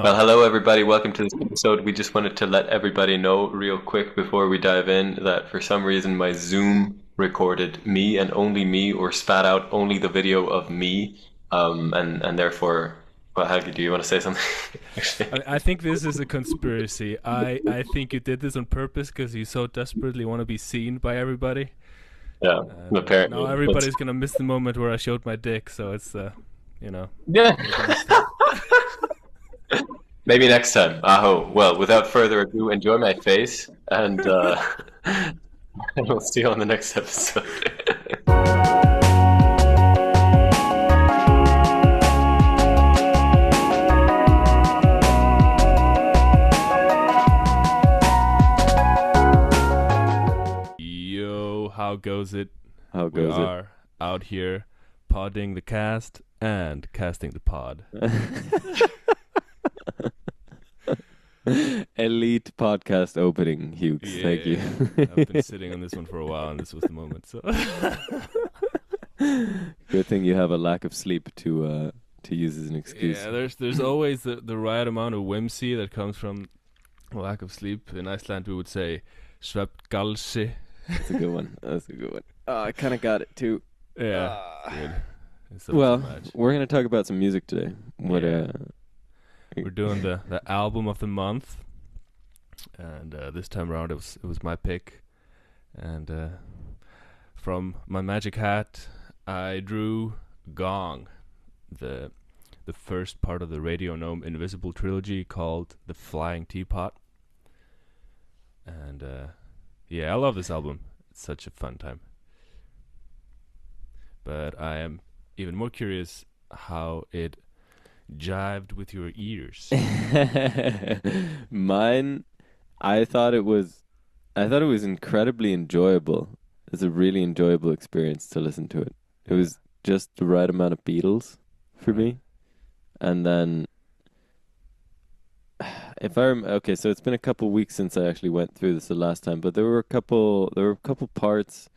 Well, hello everybody. Welcome to this episode. We just wanted to let everybody know real quick before we dive in that for some reason my Zoom recorded me and only me or spat out only the video of me. And therefore, well, Helgi, do you want to say something? Actually, I think this is a conspiracy. I think you did this on purpose because you so desperately want to be seen by everybody. yeah, And now apparently. That's, everybody's gonna miss the moment where I showed my dick. So it's you know, yeah, maybe next time. maybe next time. Aho. Well, without further ado, enjoy my face and we'll see you on the next episode. Yo, how goes it? How We goes are out here podding the cast and casting the pod. it? Elite podcast opening, Hughes. Thank you. I've been sitting on this one for a while, and this was the moment. So Good thing you have a lack of sleep to use as an excuse. yeah, there's always the right amount of whimsy that comes from lack of sleep. In Iceland, we would say svefngalsi. That's a good one. That's a good one. Oh, I kind of got it too. Yeah, Ah. good. It's so Well, much. we're gonna talk about some music today. What? Yeah. We're doing the album of the month, and this time around it was my pick, and from my magic hat I drew Gong, the first part of the Radio Gnome Invisible trilogy called the Flying Teapot, and yeah, I love this album. It's such a fun time, but I am even more curious how it jived with your ears. Mine, I thought it was, incredibly enjoyable. It's a really enjoyable experience to listen to it. It was just the right amount of Beatles for me, and then okay, so it's been a couple weeks since I actually went through this the last time, but there were a couple parts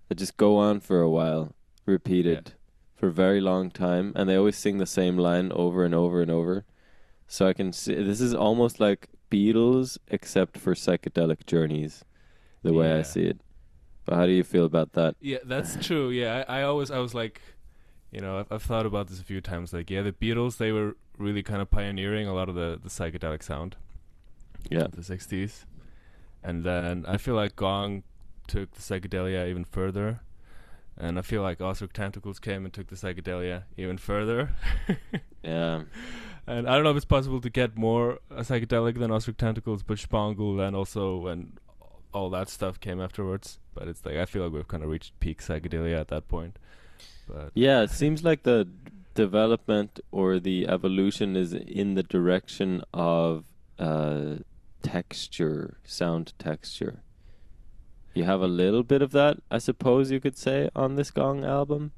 that just go on for a while, repeated for a very long time, and they always sing the same line over and over and over. So I can see this is almost like Beatles except for psychedelic journeys, the way I Yeah. see it. But how do you feel about that? Yeah, that's true. Yeah, I was like, I've thought about this a few times. Like, yeah, the Beatles, they were really kind of pioneering a lot of the Yeah. psychedelic sound of the 60s. And then I feel like Gong took the psychedelia even further. And I feel like Osric Tentacles came and took the psychedelia even further. Yeah. And I don't know if it's possible to get more psychedelic than Osric Tentacles, but Spangle, and also when all that stuff came afterwards. But it's like, I feel like we've kind of reached peak psychedelia at that point. But Yeah, it seems like the development or the evolution is in the direction of texture, sound texture. You have a little bit of that, I suppose you could say, on this Gong album,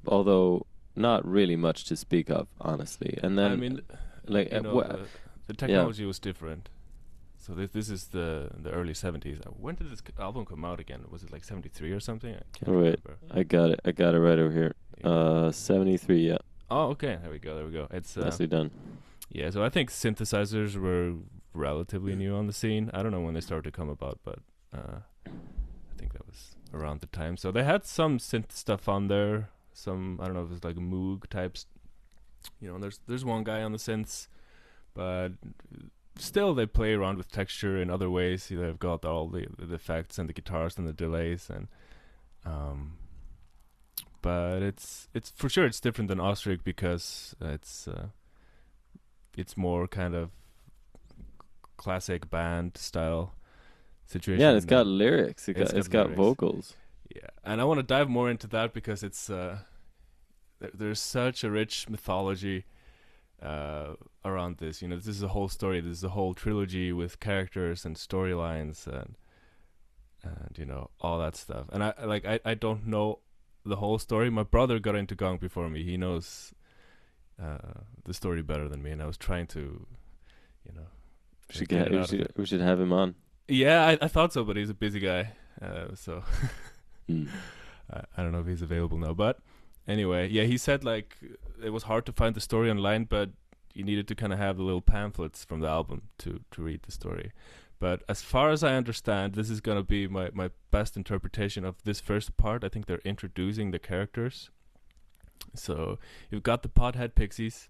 although not really much to speak of, honestly. And then, I mean, like, the technology was different. So this is the early 70s. When did this album come out again? Was it like 73 or something? I can't wait, remember. I got it. I got it right over here. Yeah. 73. Yeah, Oh, okay. There we go. It's nicely done. yeah. So I think synthesizers were relatively new on the scene. I don't know when they started to come about, but I think that was around the time. So they had some synth stuff on there. Some, I don't know if it's like Moog types. There's one guy on the synths, but still they play around with texture in other ways. They've got all the effects and the guitars and the delays, and but it's for sure it's different than Ostrich because it's more kind of classic band style situation. Yeah, and it's got lyrics. It's got lyrics. vocals. Yeah, and I want to dive more into that because it's there's such a rich mythology around this. This is a whole story. This is a whole trilogy with characters and storylines and all that stuff. And I don't know the whole story. My brother got into Gong before me. He knows the story better than me, and I was trying to We should have him on. Yeah, I thought so, but he's a busy guy, so Mm. I don't know if he's available now. But anyway, yeah, he said like it was hard to find the story online, but you needed to kind of have the little pamphlets from the album to read the story. But as far as I understand, this is gonna be my best interpretation of this first part. I think they're introducing the characters. So you've got the Pothead Pixies,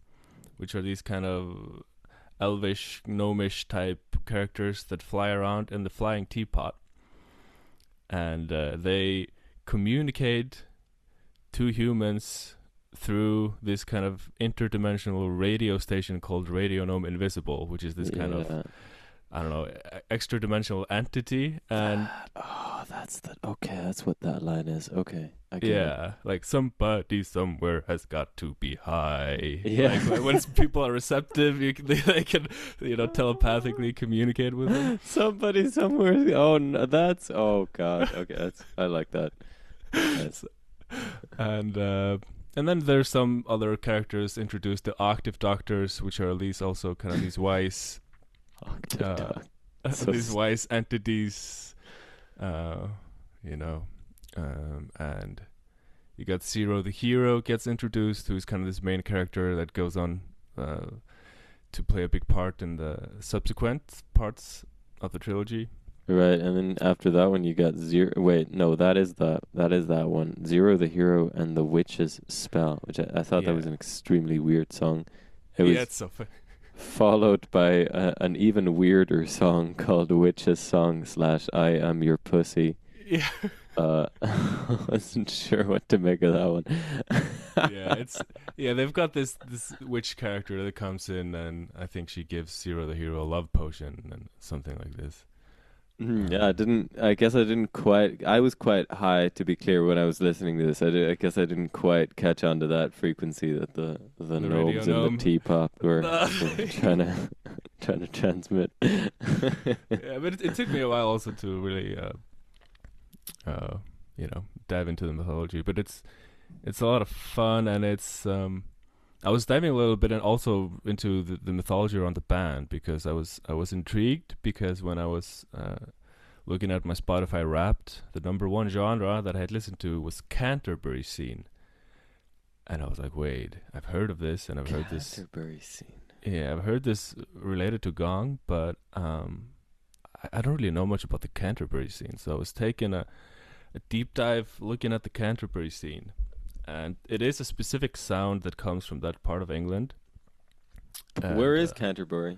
which are these kind of elvish, gnomish type characters that fly around in the Flying Teapot, and they communicate to humans through this kind of interdimensional radio station called Radio Gnome Invisible, which is this kind of, I don't know, extra dimensional entity. And that's what that line is. Okay, I get it. Like somebody somewhere has got to be high. Yeah, like when people are receptive, they can, telepathically communicate with them. Somebody somewhere. Oh no, oh god. Okay, I like that. Nice. And then there's some other characters introduced, the Octave Doctors, which are at least also kind of these wise, these wise entities, and you got Zero the Hero gets introduced, who's kind of this main character that goes on to play a big part in the subsequent parts of the trilogy. Right, and then after that one you got Zero. Wait, no, that is that one. Zero the Hero and the Witch's Spell, which I thought that was an extremely weird song. It's so funny. Followed by an even weirder song called Witch's Song / I Am Your Pussy. Yeah. I wasn't sure what to make of that one. They've got this witch character that comes in, and I think she gives Zero the Hero a love potion and something like this. Yeah, I guess I didn't quite. I was quite high, to be clear, when I was listening to this. I guess I didn't quite catch on to that frequency that the gnomes in the teapot were trying to transmit. Yeah, but it took me a while also to really, dive into the mythology. But it's a lot of fun, and it's. I was diving a little bit and also into the mythology around the band, because I was intrigued, because when I was looking at my Spotify Wrapped, the number one genre that I had listened to was Canterbury scene, and I was like, wait, I've heard of this, and I've heard this Canterbury scene. Yeah, I've heard this related to Gong, but I don't really know much about the Canterbury scene. So I was taking a deep dive looking at the Canterbury scene. And it is a specific sound that comes from that part of England. Where is Canterbury?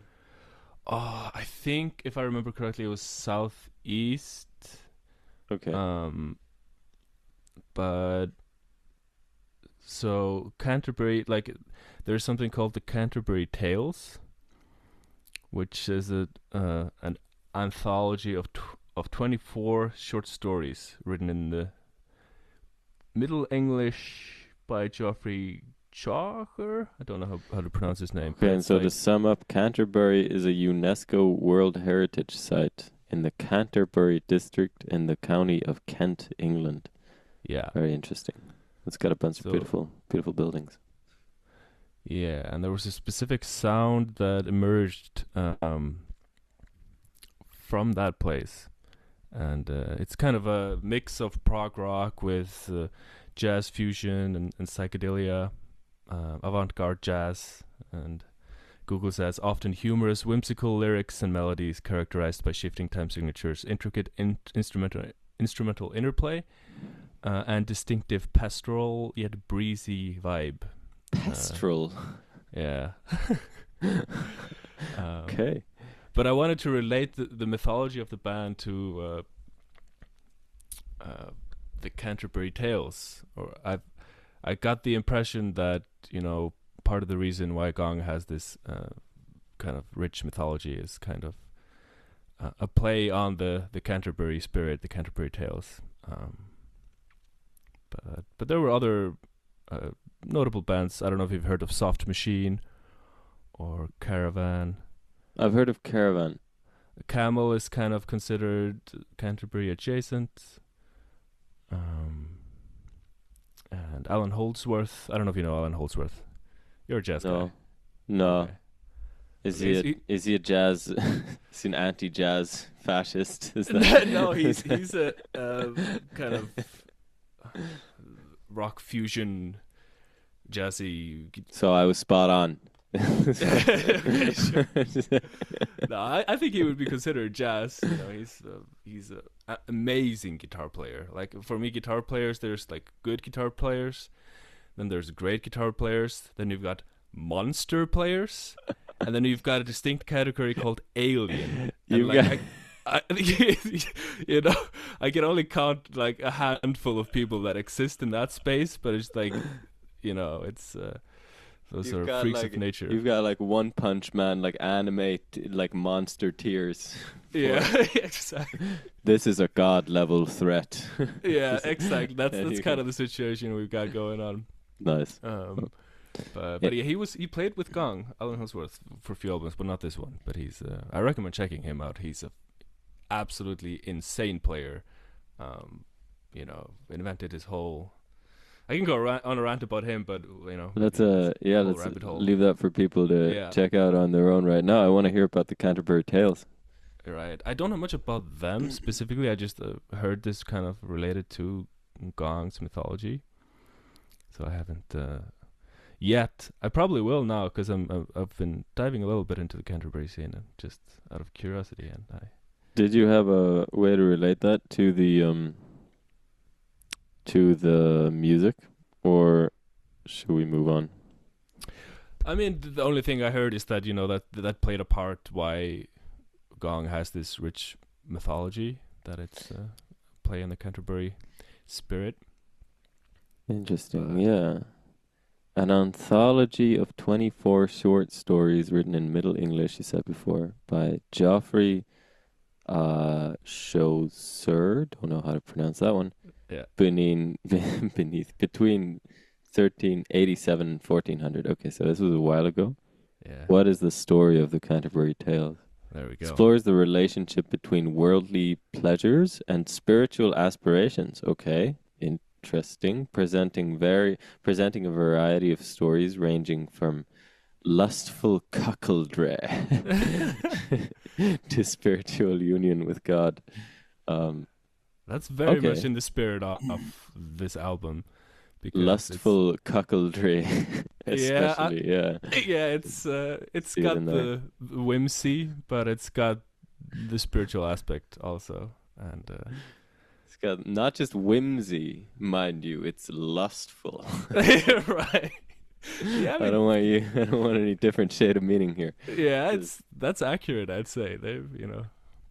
Oh, I think, if I remember correctly, it was southeast. Okay. But so Canterbury, like, there's something called the Canterbury Tales, which is an anthology of 24 short stories written in the Middle English by Geoffrey Chaucer. I don't know how to pronounce his name. Okay, and so to sum up, Canterbury is a UNESCO World Heritage Site in the Canterbury district in the county of Kent, England. Yeah. Very interesting. It's got a bunch of beautiful buildings. Yeah, and there was a specific sound that emerged from that place. And it's kind of a mix of prog rock with jazz fusion and psychedelia, avant-garde jazz, and Google says often humorous, whimsical lyrics and melodies characterized by shifting time signatures, intricate instrumental interplay, and distinctive pastoral yet breezy vibe. Pastoral. Yeah. Okay. But I wanted to relate the mythology of the band to the Canterbury Tales. Or I got the impression that, part of the reason why Gong has this kind of rich mythology is kind of a play on the Canterbury spirit, the Canterbury Tales. But there were other notable bands. I don't know if you've heard of Soft Machine or Caravan. I've heard of Caravan. Camel is kind of considered Canterbury adjacent. And Alan Holdsworth. I don't know if you know Alan Holdsworth. You're a jazz guy. No. Okay. Is he a jazz? Is he an anti-jazz fascist? Is that no, he's a kind of rock fusion, jazzy. So I was spot on. Okay, sure. No, I think he would be considered jazz. He's a amazing guitar player. Like for me, guitar players, there's like good guitar players, then there's great guitar players, then you've got monster players, and then you've got a distinct category called alien. And You've like got you know, I can only count like a handful of people that exist in that space, but it's like, it's those you've are got freaks like of nature. you've got like One Punch Man, like like monster tears. Yeah, exactly. This is a god level threat. Yeah, exactly. That's and that's kind of the situation we've got going on. Nice. But yeah, he played with Gong, Alan Hillsworth, for a few albums, but not this one. But I recommend checking him out. He's a absolutely insane player. Invented his whole. I can go on a rant about him, but let's rabbit hole. leave that for people to check out on their own right now. I want to hear about the Canterbury Tales. Right, I don't know much about them specifically. I just heard this kind of related to Gong's mythology, so I haven't yet. I probably will now because I've been diving a little bit into the Canterbury scene, and just out of curiosity. And Did you have a way to relate that to the music, or should we move on? I mean, the only thing I heard is that that played a part why Gong has this rich mythology, that it's play in the Canterbury spirit. Interesting, yeah. An anthology of 24 short stories written in Middle English, you said before, by Geoffrey Chaucer, don't know how to pronounce that one. Yeah. Between 1387 and 1400. Okay, so this was a while ago. Yeah. What is the story of the Canterbury Tales? There we go. Explores the relationship between worldly pleasures and spiritual aspirations. Okay, interesting. Presenting a variety of stories ranging from lustful cuckoldry to spiritual union with God. That's very much in the spirit of this album. Lustful cuckoldry, especially, yeah. Yeah, it's got the whimsy, but it's got the spiritual aspect also, and it's got not just whimsy, mind you. It's lustful. Right. Yeah, I don't want any different shade of meaning here. Yeah, that's accurate. I'd say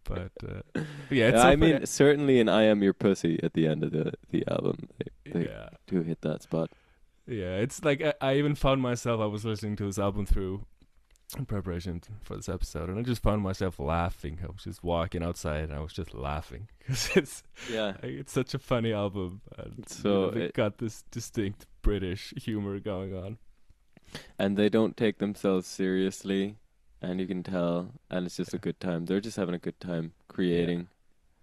but yeah. It's I mean, certainly in "I Am Your Pussy" at the end of the album, they do hit that spot. Yeah, it's like I even found myself. I was listening to this album through in preparation for this episode, and I just found myself laughing. I was just walking outside, and I was just laughing because it's such a funny album. And, so it got this distinct British humor going on, and they don't take themselves seriously. And you can tell, and it's just a good time. They're just having a good time creating.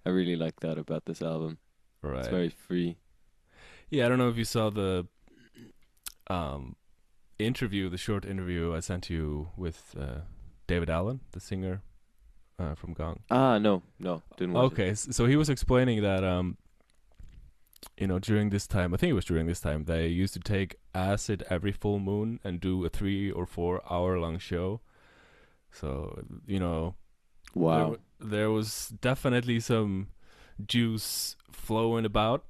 I really like that about this album. Right. It's very free. Yeah, I don't know if you saw the the short interview I sent you with David Allen, the singer from Gong. No, didn't watch it. Okay, so he was explaining that during this time, I think it was during this time, they used to take acid every full moon and do a 3 or 4 hour long show. So, wow, there was definitely some juice flowing about.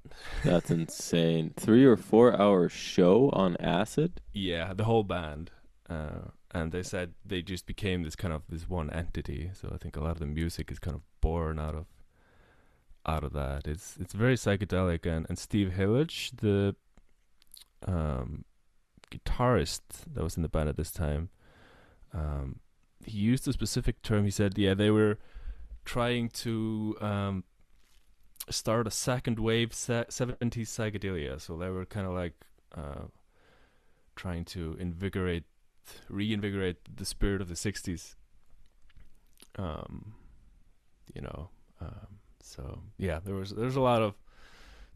That's insane. 3 or 4 hour show on acid? Yeah, the whole band. And they said they just became this one entity. So I think a lot of the music is kind of born out of that. It's very psychedelic, and Steve Hillage, the guitarist that was in the band at this time, he used a specific term. He said, they were trying to start a second wave 70s psychedelia. So they were kind of like trying to reinvigorate the spirit of the 60s. So yeah, there's a lot of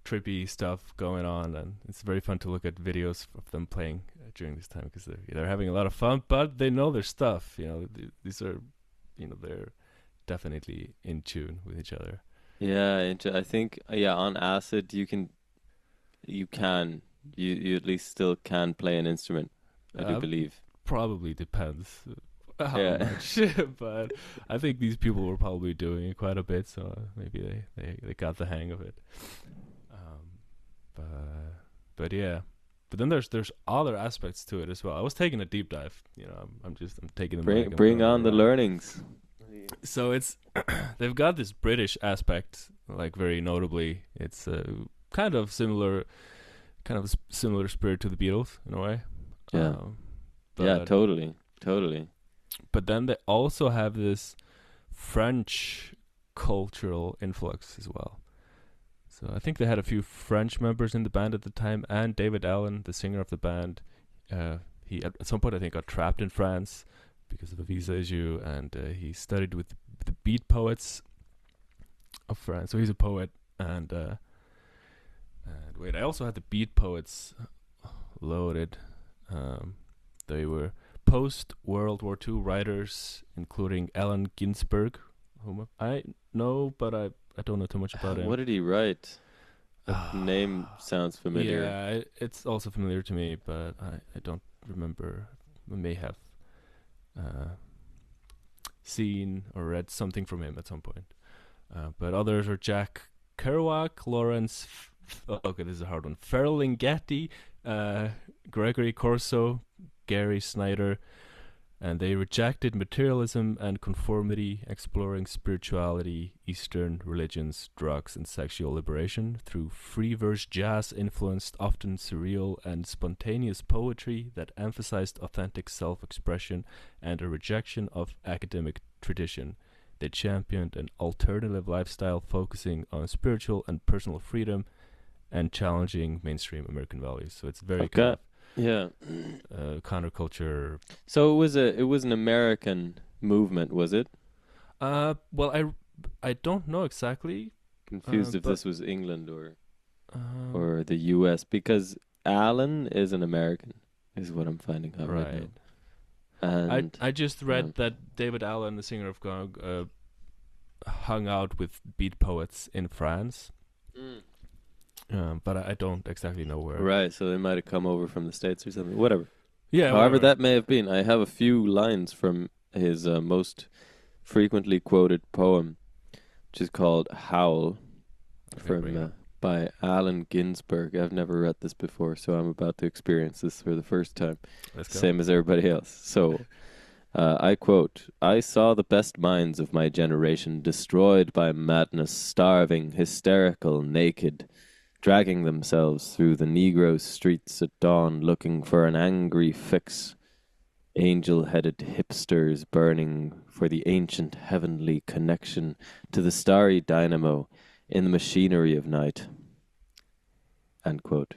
trippy stuff going on, and it's very fun to look at videos of them playing during this time because they're having a lot of fun, but they know their stuff. These are, they're definitely in tune with each other. Yeah, I think on acid you at least still can play an instrument. I do believe. probably depends how Yeah. much, but I think these people were probably doing it quite a bit, so maybe they got the hang of it. But yeah. But then there's other aspects to it as well. I was taking a deep dive. I'm taking the mic. I'm Bring going on the around. learnings. So it's they've got this British aspect, like very notably. It's kind of similar spirit to the Beatles in a way. Yeah. Yeah, totally. But then they also have this French cultural influx as well. So I think they had a few French members in the band at the time, and David Allen, the singer of the band, he at some point I think got trapped in France because of a visa issue, and he studied with the beat poets of France. So he's a poet, and wait, I also had the beat poets loaded. They were post-World War II writers, including Allen Ginsberg, whom I know, but I don't know too much about him. What did he write? That name sounds familiar. Yeah, it's also familiar to me, but I don't remember. I may have seen or read something from him at some point. But others are Jack Kerouac, Lawrence, okay, this is a hard one, Ferlinghetti, Gregory Corso, Gary Snyder, and they rejected materialism and conformity, exploring spirituality, Eastern religions, drugs, and sexual liberation through free verse jazz-influenced, often surreal and spontaneous poetry that emphasized authentic self-expression and a rejection of academic tradition. They championed an alternative lifestyle focusing on spiritual and personal freedom and challenging mainstream American values. So it's very kind of counterculture. So it was an American movement, was it? Well, I don't know exactly. Confused if this was England or the U.S. because Alan is an American, is what I'm finding out right now. And I just read that David Allen, the singer of Gong, hung out with beat poets in France. But I don't exactly know where. Right, so they might have come over from the States or something. Whatever. Yeah. However that may have been. I have a few lines from his most frequently quoted poem, which is called Howl, by Allen Ginsberg. I've never read this before, so I'm about to experience this for the first time. Let's go. Same as everybody else. So, I quote, "I saw the best minds of my generation destroyed by madness, starving, hysterical, naked, dragging themselves through the Negro streets at dawn looking for an angry fix. Angel-headed hipsters burning for the ancient heavenly connection to the starry dynamo in the machinery of night." End quote.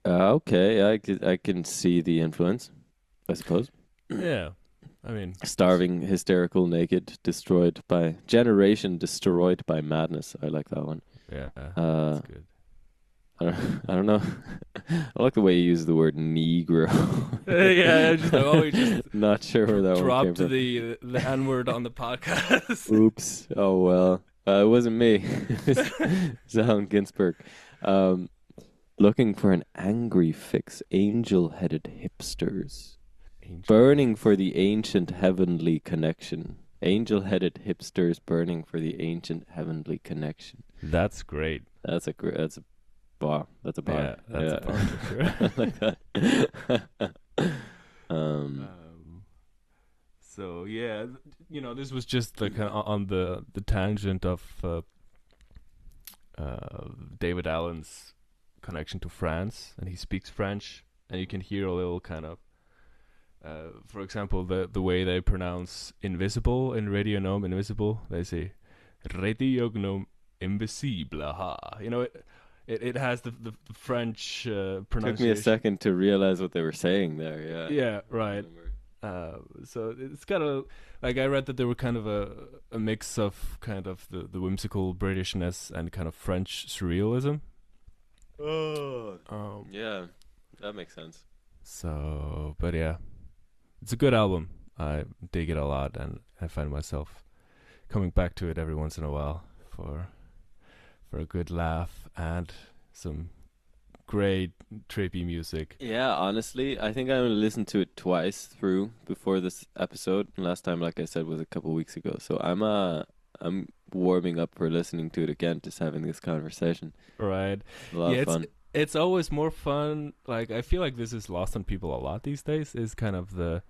Okay, I can see the influence, I suppose. Yeah, I mean, starving, hysterical, naked, destroyed by madness. I like that one. Yeah, that's good. I don't know. I like the way you use the word Negro. Yeah, just not sure where that one came from. Dropped the N-word on the podcast. Oops. Oh well. It wasn't me. It's Allen Ginsberg. Looking for an angry fix. Angel-headed hipsters. Burning for the ancient heavenly connection. Angel-headed hipsters burning for the ancient heavenly connection. That's great. That's a bar. That's a bar. Yeah, that's a bar for sure. I like that. So yeah, this was just the kind of on the tangent of David Allen's connection to France, and he speaks French, and you can hear a little kind of, for example, the way they pronounce invisible in Radio Gnome Invisible. They say Radio Gnome Invisible. Ha! It has the French pronunciation. Took me a second to realize what they were saying there. Yeah. Yeah. Right. So it's kind of like I read that there were kind of a mix of kind of the whimsical Britishness and kind of French surrealism. Yeah, that makes sense. So, but yeah, it's a good album. I dig it a lot, and I find myself coming back to it every once in a while for a good laugh and some great trippy music. Yeah, honestly, I think I only listened to it twice through before this episode. Last time, like I said, was a couple weeks ago. So I'm warming up for listening to it again, just having this conversation. Right. A lot Yeah, of it's fun. it's always more fun. Like I feel like this is lost on people a lot these days. Is kind of the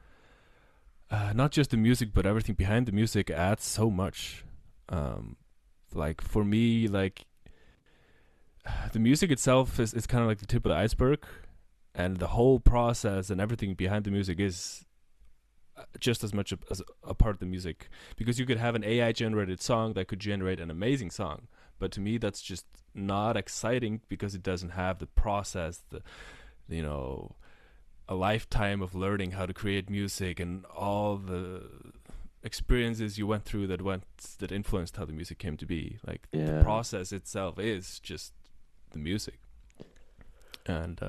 not just the music, but everything behind the music adds so much. Like for me, like the music itself is kind of like the tip of the iceberg, and the whole process and everything behind the music is just as much as a part of the music, because you could have an AI generated song that could generate an amazing song, but to me that's just not exciting because it doesn't have the process, the you know a lifetime of learning how to create music and all the experiences you went through that influenced how the music came to be. Like the Yeah. process itself is just the music, and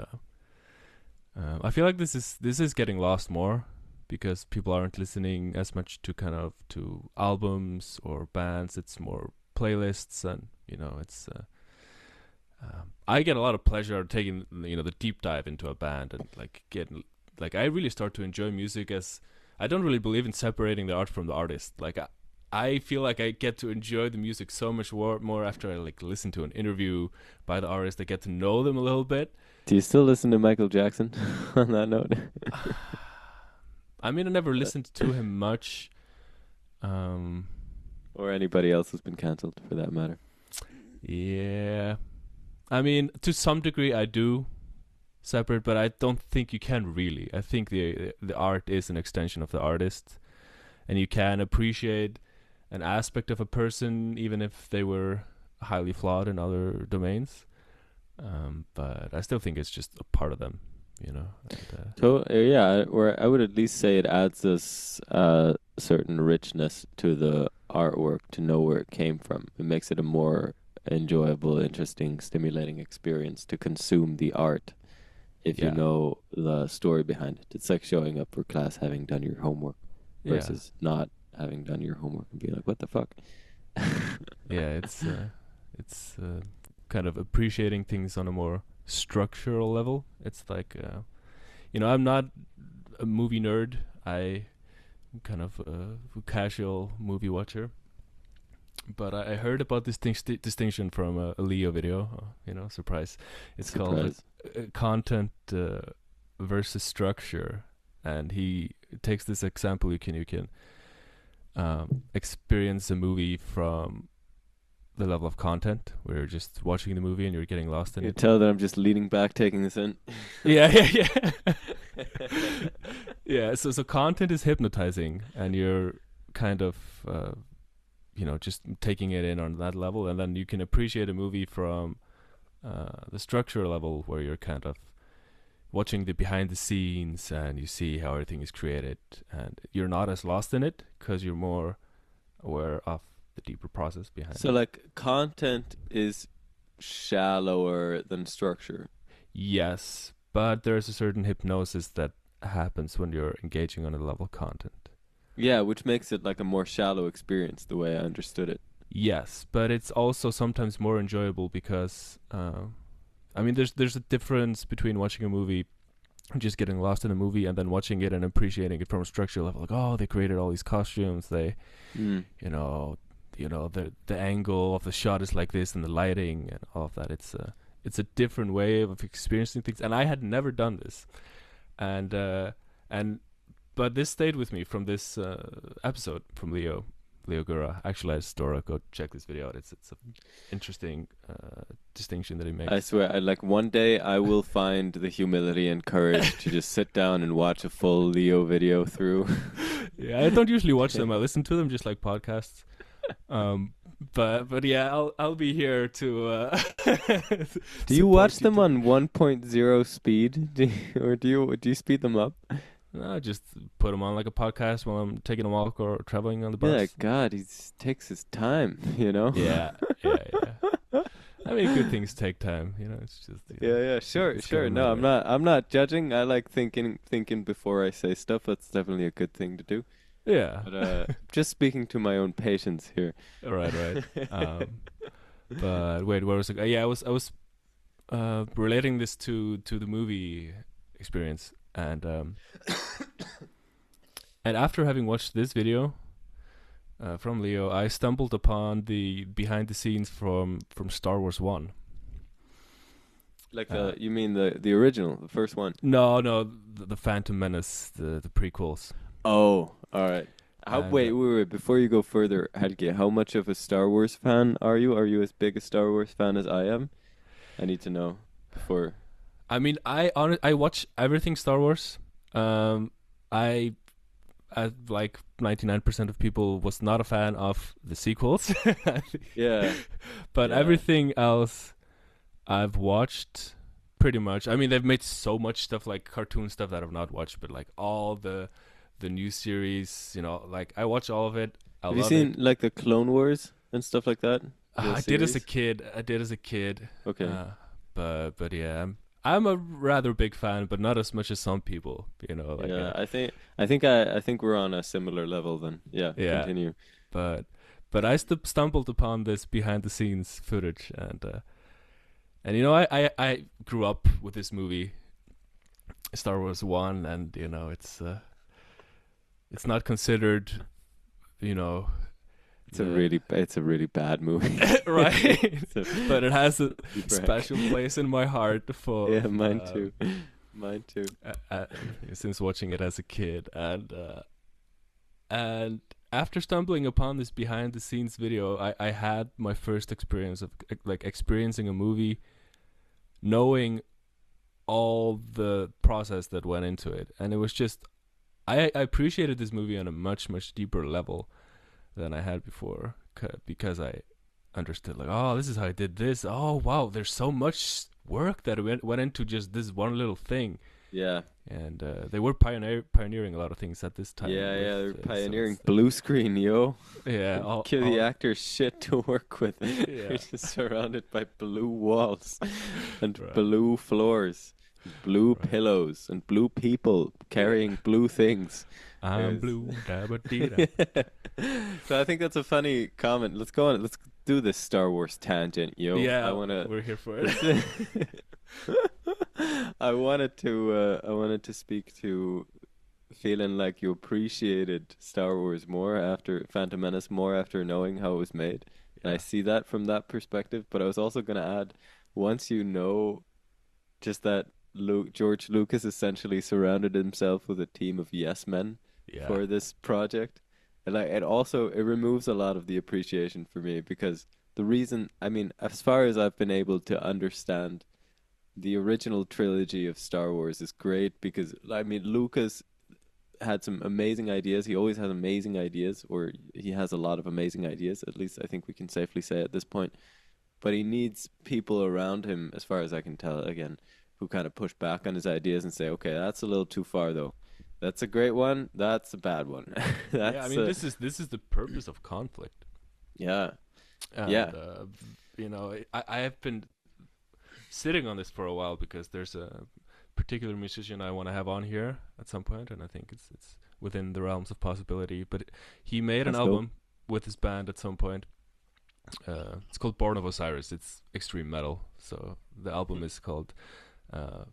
I feel like this is getting lost more because people aren't listening as much to kind of to albums or bands. It's more playlists, and it's. I get a lot of pleasure out of taking the deep dive into a band and like I really start to enjoy music as I don't really believe in separating the art from the artist. Like I feel like I get to enjoy the music so much more after I like listen to an interview by the artist. I get to know them a little bit. Do you still listen to Michael Jackson on that note? I mean, I never listened to him much. Or anybody else who's been cancelled for that matter? Yeah. I mean, to some degree I do separate, but I don't think you can really. I think the art is an extension of the artist, and you can appreciate an aspect of a person even if they were highly flawed in other domains. But I still think it's just a part of them, And, So yeah, or I would at least say it adds this certain richness to the artwork to know where it came from. It makes it a more enjoyable, interesting, stimulating experience to consume the art if you Yeah. know the story behind it. It's like showing up for class having done your homework versus not having done your homework and being like, what the fuck? Yeah, it's kind of appreciating things on a more structural level. It's like I'm not a movie nerd. I'm kind of a casual movie watcher. But I heard about this distinction from a Leo video. Surprise! It's Surprise. called content versus structure, and he takes this example. You can experience a movie from the level of content, where you're just watching the movie and you're getting lost in You it. tell that I'm just leaning back, taking this in. Yeah. Yeah. So content is hypnotizing, and you're kind of just taking it in on that level, and then you can appreciate a movie from the structure level, where you're kind of watching the behind the scenes and you see how everything is created, and you're not as lost in it because you're more aware of the deeper process behind So it. like content is shallower than structure. Yes, but there's a certain hypnosis that happens when you're engaging on a level of content. Yeah, which makes it like a more shallow experience, the way I understood it. Yes, but it's also sometimes more enjoyable because, there's a difference between watching a movie, just getting lost in a movie, and then watching it and appreciating it from a structural level. Like, oh, they created all these costumes. They, the angle of the shot is like this, and the lighting and all of that. It's a different way of experiencing things, and I had never done this, but this stayed with me from this episode from Leo Gura. Actually, I just go check this video out. It's an interesting distinction that he makes. I swear, one day I will find the humility and courage to just sit down and watch a full Leo video through. Yeah, I don't usually watch them. I listen to them just like podcasts. But yeah, I'll be here to. Do you watch them on 1.0 speed, or do you speed them up? No, just put them on like a podcast while I'm taking a walk or traveling on the bus. Yeah, God, he takes his time, Yeah. I mean, good things take time, It's just yeah, sure. No, I'm not judging. I like thinking before I say stuff. That's definitely a good thing to do. Yeah. But just speaking to my own patience here. Right. But wait, where was it? Yeah, I was relating this to the movie experience, and after having watched this video from Leo, I stumbled upon the behind the scenes from Star Wars 1. Like you mean the original, the first one? No, the Phantom Menace, the prequels. Oh, all right. Wait. Before you go further, Hewkii, how much of a Star Wars fan are you? Are you as big a Star Wars fan as I am? I need to know before. I mean, I watch everything Star Wars. I like 99% of people was not a fan of the sequels. Yeah. But Yeah. everything else I've watched pretty much. I mean, they've made so much stuff, like cartoon stuff, that I've not watched, but like all the new series, like I watch all of it. Have you seen like the Clone Wars and stuff like that? I did as a kid. Okay. But yeah, I'm a rather big fan, but not as much as some people. Like yeah, I think we're on a similar level then. Yeah. Continue. But I stumbled upon this behind the scenes footage, and I grew up with this movie, Star Wars 1, and it's not considered, It's a really bad movie. right? But it has a special place in my heart for mine too. Mine too. Since watching it as a kid, and after stumbling upon this behind the scenes video, I had my first experience of like experiencing a movie, knowing all the process that went into it, and it was just I appreciated this movie on a much deeper level than I had before, because I understood, like, oh, this is how I did this. Oh, wow, there's so much work that went into just this one little thing. Yeah. And they were pioneering a lot of things at this time. Yeah, they're pioneering blue screen, yo. Yeah. Give the actors shit to work with. Yeah. They're just surrounded by blue walls and blue floors, blue pillows, and blue people carrying blue things. I'm blue. So I think that's a funny comment. Let's go on. Let's do this Star Wars tangent, yo. Yeah, we're here for it. I wanted to speak to feeling like you appreciated Star Wars more after Phantom Menace, more after knowing how it was made. And I see that from that perspective. But I was also going to add, once you know just that George Lucas essentially surrounded himself with a team of yes men for this project, and like it removes a lot of the appreciation for me, because the reason, I mean, as far as I've been able to understand, the original trilogy of Star Wars is great because, I mean, Lucas had some amazing ideas. He always has amazing ideas, or he has a lot of amazing ideas. At least I think we can safely say at this point. But he needs people around him, as far as I can tell, again, who kind of push back on his ideas and say, okay, that's a little too far though. That's a great one. That's a bad one. I mean, this is the purpose of conflict. Yeah. And, I have been sitting on this for a while because there's a particular musician I want to have on here at some point, and I think it's within the realms of possibility. But he made an album with his band at some point. It's called Born of Osiris. It's extreme metal. So the album is called The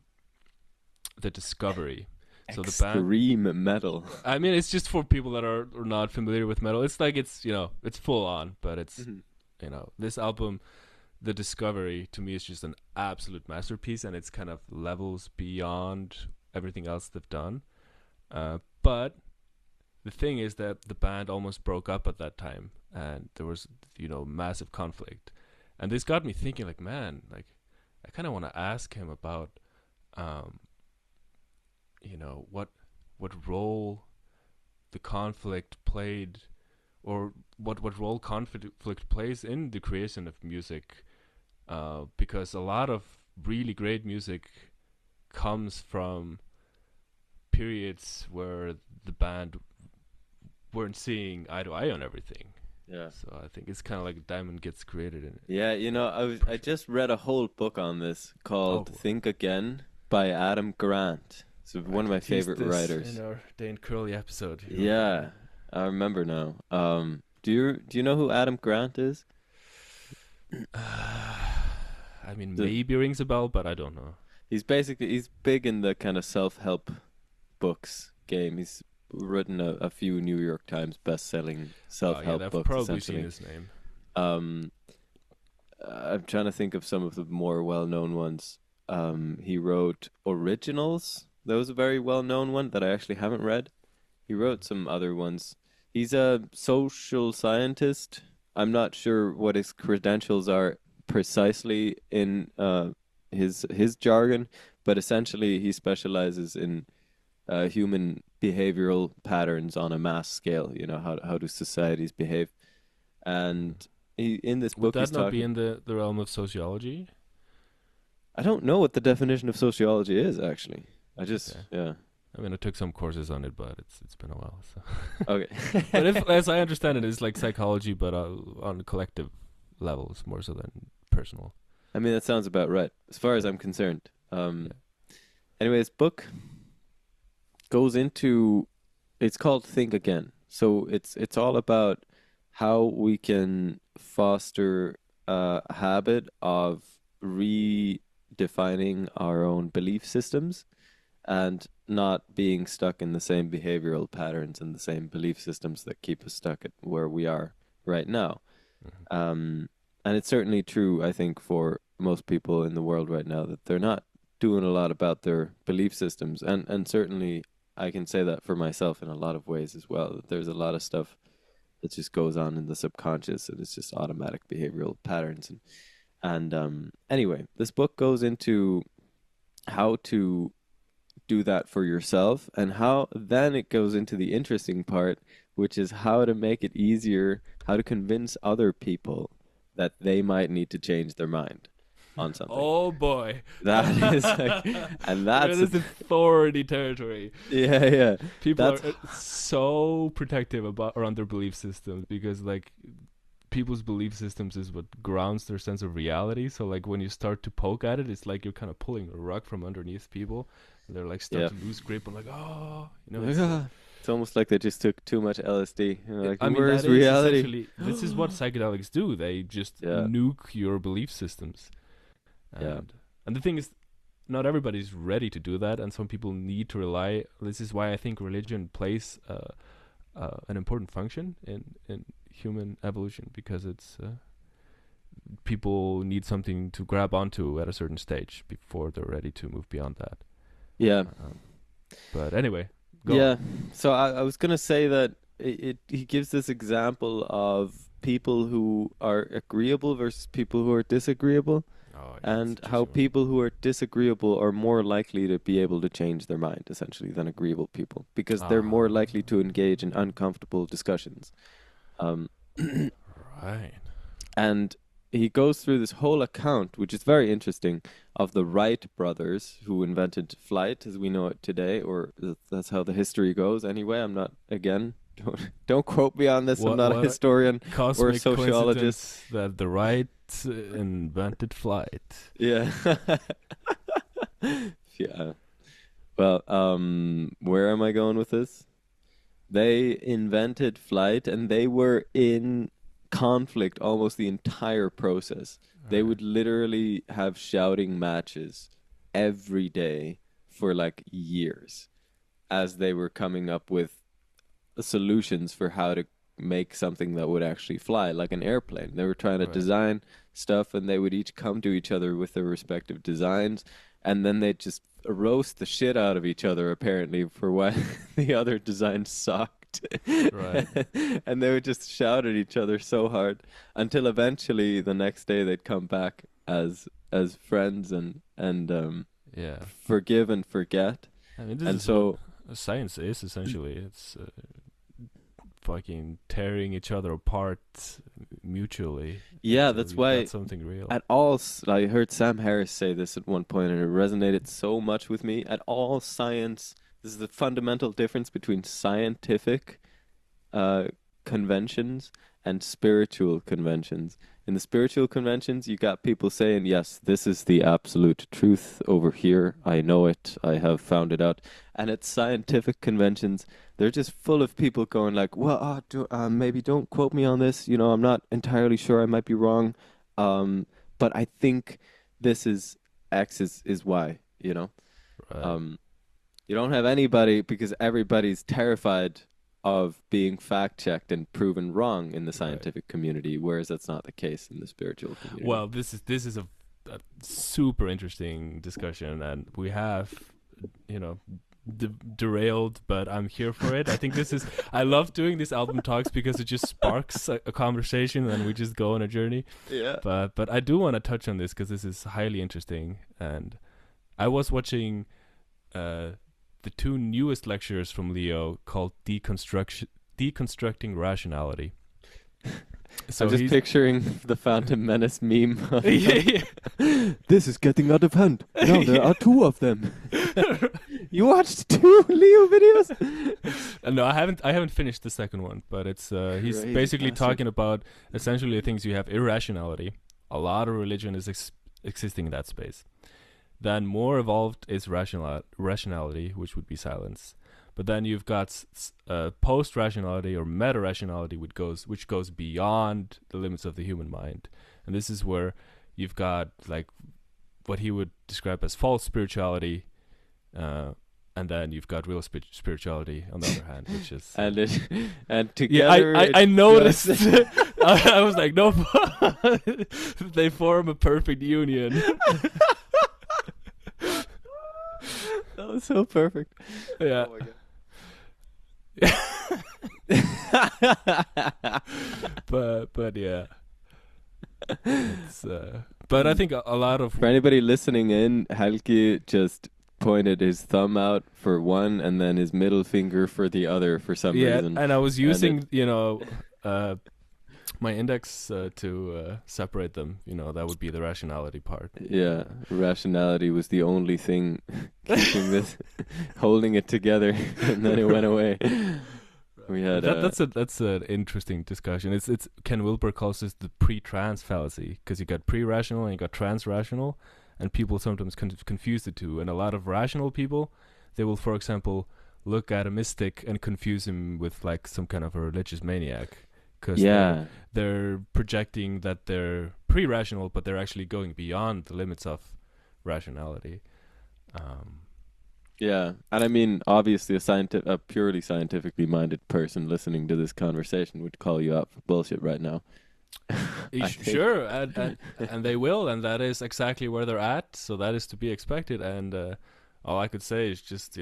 Discovery. So the band, extreme metal. I mean, it's just for people that are not familiar with metal. It's like it's full on, but it's this album, The Discovery, to me is just an absolute masterpiece, and it's kind of levels beyond everything else they've done. But the thing is that the band almost broke up at that time, and there was massive conflict, and this got me thinking, like, man, like I kind of want to ask him about what role the conflict played, or what role conflict plays in the creation of music, because a lot of really great music comes from periods where the band weren't seeing eye to eye on everything. Yeah. So I think it's kind of like a diamond gets created in it. Yeah, I just read a whole book on this called Think Again by Adam Grant. So one of my favorite writers. In our Dane Curley episode. Yeah, I remember now. Do you know who Adam Grant is? I I mean, The, maybe rings a bell, but I don't know. he's big in the kind of self-help books game. He's written a few New York Times best-selling self-help I've books, probably seen essentially. his name. Um, I'm trying to think of some of the more well-known ones. He wrote Originals. That was a very well-known one that I actually haven't read. He wrote some other ones. He's a social scientist. I'm not sure what his credentials are precisely in his jargon, but essentially he specializes in human behavioral patterns on a mass scale. You know, how do societies behave? And in this Would book that he's not be talking. in the realm of sociology? I don't know what the definition of sociology is actually. I just Okay. yeah. I mean, I took some courses on it, but it's been a while. So. But Okay. if, as I understand it, it's like psychology, but on a collective levels more so than personal. I mean that sounds about right as far as Yeah. I'm concerned. Yeah. Anyway, this book goes into it's called Think Again. So it's all about how we can foster a habit of redefining our own belief systems and not being stuck in the same behavioral patterns and the same belief systems that keep us stuck at where we are right now. Mhm. And it's certainly true, I think, for most people in the world right now that they're not doing a lot about their belief systems. And certainly I can say that for myself in a lot of ways as well. That there's a lot of stuff that just goes on in the subconscious and it's just automatic behavioral patterns. And anyway, this book goes into how to do that for yourself and how then it goes into the interesting part, which is how to make it easier, how to convince other people that they might need to change their mind on something. Oh boy, That is like, and that's this authority territory. yeah, yeah. People That's are so protective about around their belief systems because like people's belief systems is what grounds their sense of reality. So like when you start to poke at it, it's like you're kind of pulling a rug from underneath people. And they're like start yeah. to lose grip and like It's almost like they just took too much LSD. You know, like, I mean where's that is reality? essentially this is what psychedelics do. They just Yeah, nuke your belief systems. yeah, And the thing is, not everybody's ready to do that, and some people need to rely. This is why I think religion plays an important function in human evolution because it's people need something to grab onto at a certain stage before they're ready to move beyond that. yeah. But anyway, go Yeah. on. So I was gonna say that he gives this example of people who are agreeable versus people who are disagreeable, Oh yeah, it's and such a how short. people who are disagreeable are more likely to be able to change their mind, essentially, than agreeable people, because they're more Ah, likely to engage in uncomfortable discussions. Um, right. And he goes through this whole account, which is very interesting, of the Wright brothers who invented flight as we know it today, or that's how the history goes. Anyway, I'm not, again, don't quote me on this. I'm not a What a historian or a cosmic sociologist. coincidence that the right invented flight. Yeah. Yeah. Well, where am I going with this? They invented flight and they were in conflict almost the entire process. They Right. would literally have shouting matches every day for like years as they were coming up with solutions for how to make something that would actually fly like an airplane. They were trying to Right. design stuff and they would each come to each other with their respective designs and then they'd just roast the shit out of each other apparently for why the other design sucked. Right. And they would just shout at each other so hard until eventually the next day they'd come back as friends and Yeah. forgive and forget. I mean, this And is what so science is essentially. It's fucking tearing each other apart mutually yeah, until that's you why got something real. at all, I heard Sam Harris say this at one point, and it resonated so much with me. At all science, this is the fundamental difference between scientific uh, conventions and spiritual conventions. In the spiritual conventions, you got people saying, yes, this is the absolute truth over here. I know it. I have found it out. And at scientific conventions, they're just full of people going like, well, maybe don't quote me on this. You know, I'm not entirely sure. I might be wrong. But I think this is X is Y, you know? Right. You don't have anybody because everybody's terrified of being fact checked and proven wrong in the Right. scientific community, whereas that's not the case in the spiritual community. Well, this is a super interesting discussion, and we have, you know, derailed, but I'm here for it. I think this is. I love doing these album talks because it just sparks a conversation, and we just go on a journey. Yeah. But I do want to touch on this because this is highly interesting, and I was watching the two newest lectures from Leo called Deconstructing Rationality. So I'm just he's picturing the Phantom Menace meme. yeah, This is getting out of hand. Now there are two of them. You watched two Leo videos? no, I haven't finished the second one, but it's he's Crazy basically bastard. talking about essentially the things you have irrationality. A lot of religion is existing in that space. Then more evolved is rationality, which would be silence. But then you've got post-rationality or meta-rationality, which goes beyond the limits of the human mind. And this is where you've got like what he would describe as false spirituality, and then you've got real spirituality on the other hand, which is and yeah. together I noticed. I was like, no, they form a perfect union. That was so perfect. Yeah. Oh my God. but yeah, it's, but I think a lot of For anybody listening in, Hewkii just pointed his thumb out for one and then his middle finger for the other for some reason. and I was using my index to separate them. That would be the rationality part. Yeah, rationality was the only thing keeping this, holding it together, and then it went away. We had That's an interesting discussion. It's Ken Wilber calls this the pre-trans fallacy because you got pre-rational and you got trans-rational, and people sometimes confuse the two. And a lot of rational people, they will, for example, look at a mystic and confuse him with like some kind of a religious maniac. Because they're projecting that they're pre-rational, but they're actually going beyond the limits of rationality. Yeah, and I mean, obviously, a purely scientifically minded person listening to this conversation would call you out for bullshit right now. Sure, and they will, and that is exactly where they're at. So that is to be expected. And all I could say is just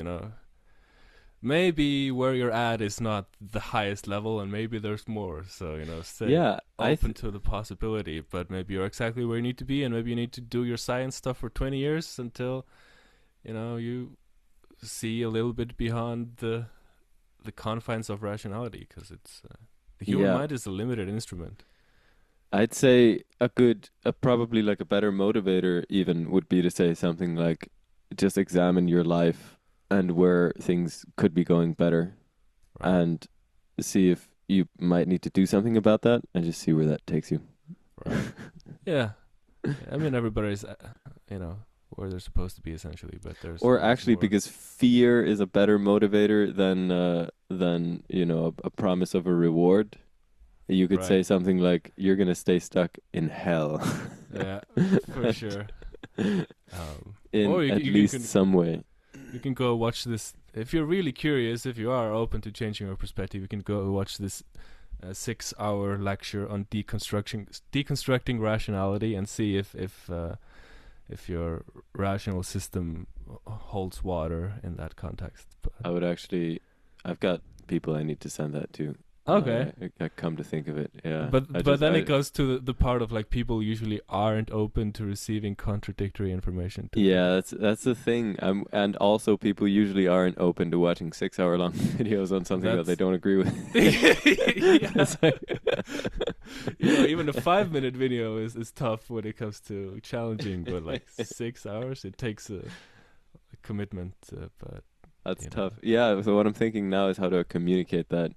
maybe where you're at is not the highest level, and maybe there's more. So stay open to the possibility. But maybe you're exactly where you need to be, and maybe you need to do your science stuff for 20 years until you see a little bit beyond the confines of rationality, because it's the human mind is a limited instrument. I'd say probably like a better motivator even would be to say something like, just examine your life and where things could be going better, Right. and see if you might need to do something about that, and just see where that takes you. Right. Yeah. I mean, everybody's where they're supposed to be essentially, but there's Or actually, more. because fear is a better motivator than a promise of a reward. You could say Right. something like, "You're gonna stay stuck in hell." Yeah, for sure. In or at least some way. You can go watch this if you're really curious. If you are open to changing your perspective, you can go watch this 6-hour lecture on deconstructing rationality and see if your rational system holds water in that context. But I've got people I need to send that to. okay. I come to think of it, yeah. But then it goes to the part of like people usually aren't open to receiving contradictory information. Yeah, that's the thing. And also people usually aren't open to watching 6-hour-long videos on something that they don't agree with. Even a 5-minute video is tough when it comes to challenging, but like 6 hours, it takes a commitment. But that's tough. Yeah, so what I'm thinking now is how to communicate that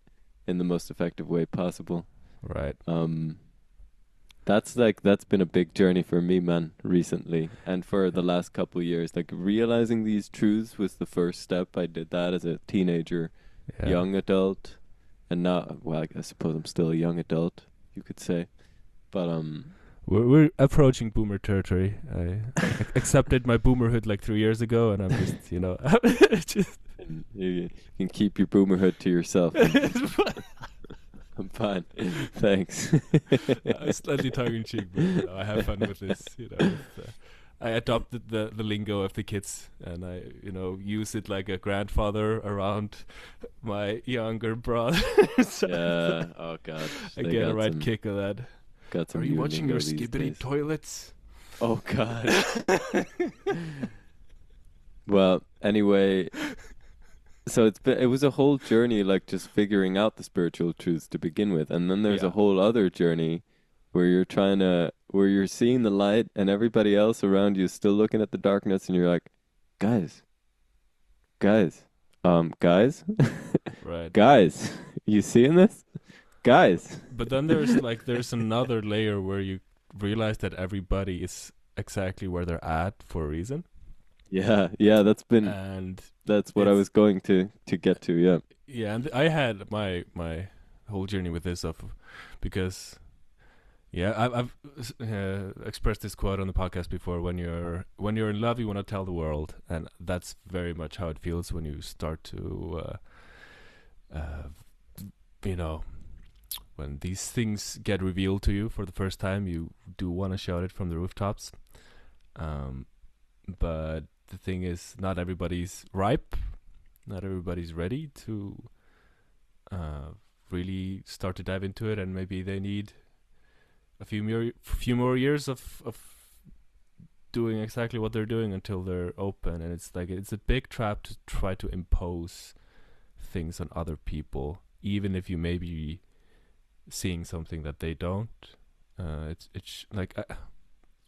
in the most effective way possible. Right. That's been a big journey for me, man, recently, and for the last couple of years. Like, realizing these truths was the first step. I did that as a teenager, young adult, and now, well, I suppose I'm still a young adult, you could say. But we're approaching boomer territory. I accepted my boomerhood like 3 years ago, and I'm just just And you can keep your boomerhood to yourself. I'm fine. Thanks. Slightly tongue in cheek, but I have fun with this. I adopted the lingo of the kids, and I use it like a grandfather around my younger brother. Yeah. Oh God. I get a right kick of that. Got some Are you new watching lingo your these skibbity days. toilets? Oh God. Well, anyway, so it was a whole journey, like just figuring out the spiritual truths to begin with, and then there's a Yeah. whole other journey where where you're seeing the light, and everybody else around you is still looking at the darkness, and you're like, guys, guys, guys, Right. guys, you seeing this, guys? But then there's another layer where you realize that everybody is exactly where they're at for a reason. Yeah, And that's what I it's was going to get to. Yeah, yeah, and I had my whole journey with this stuff because yeah, I've expressed this quote on the podcast before. When you're in love, you want to tell the world, and that's very much how it feels when you start to you know when these things get revealed to you for the first time. You do want to shout it from the rooftops, but the thing is, not everybody's ripe, not everybody's ready to really start to dive into it, and maybe they need a few more years of doing exactly what they're doing until they're open. And it's a big trap to try to impose things on other people, even if you may be seeing something that they don't. It's like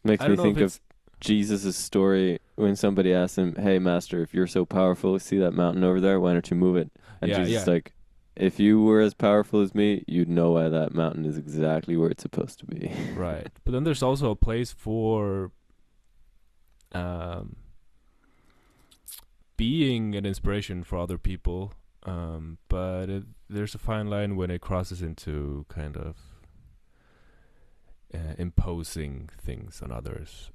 makes I me don't know think if of it's Jesus' story when somebody asked him, "Hey, Master, if you're so powerful, see that mountain over there? Why don't you move it?" And Yeah, Jesus is yeah. like, "If you were as powerful as me, you'd know why that mountain is exactly where it's supposed to be." right. But then there's also a place for um, being an inspiration for other people. But there's a fine line when it crosses into kind of imposing things on others.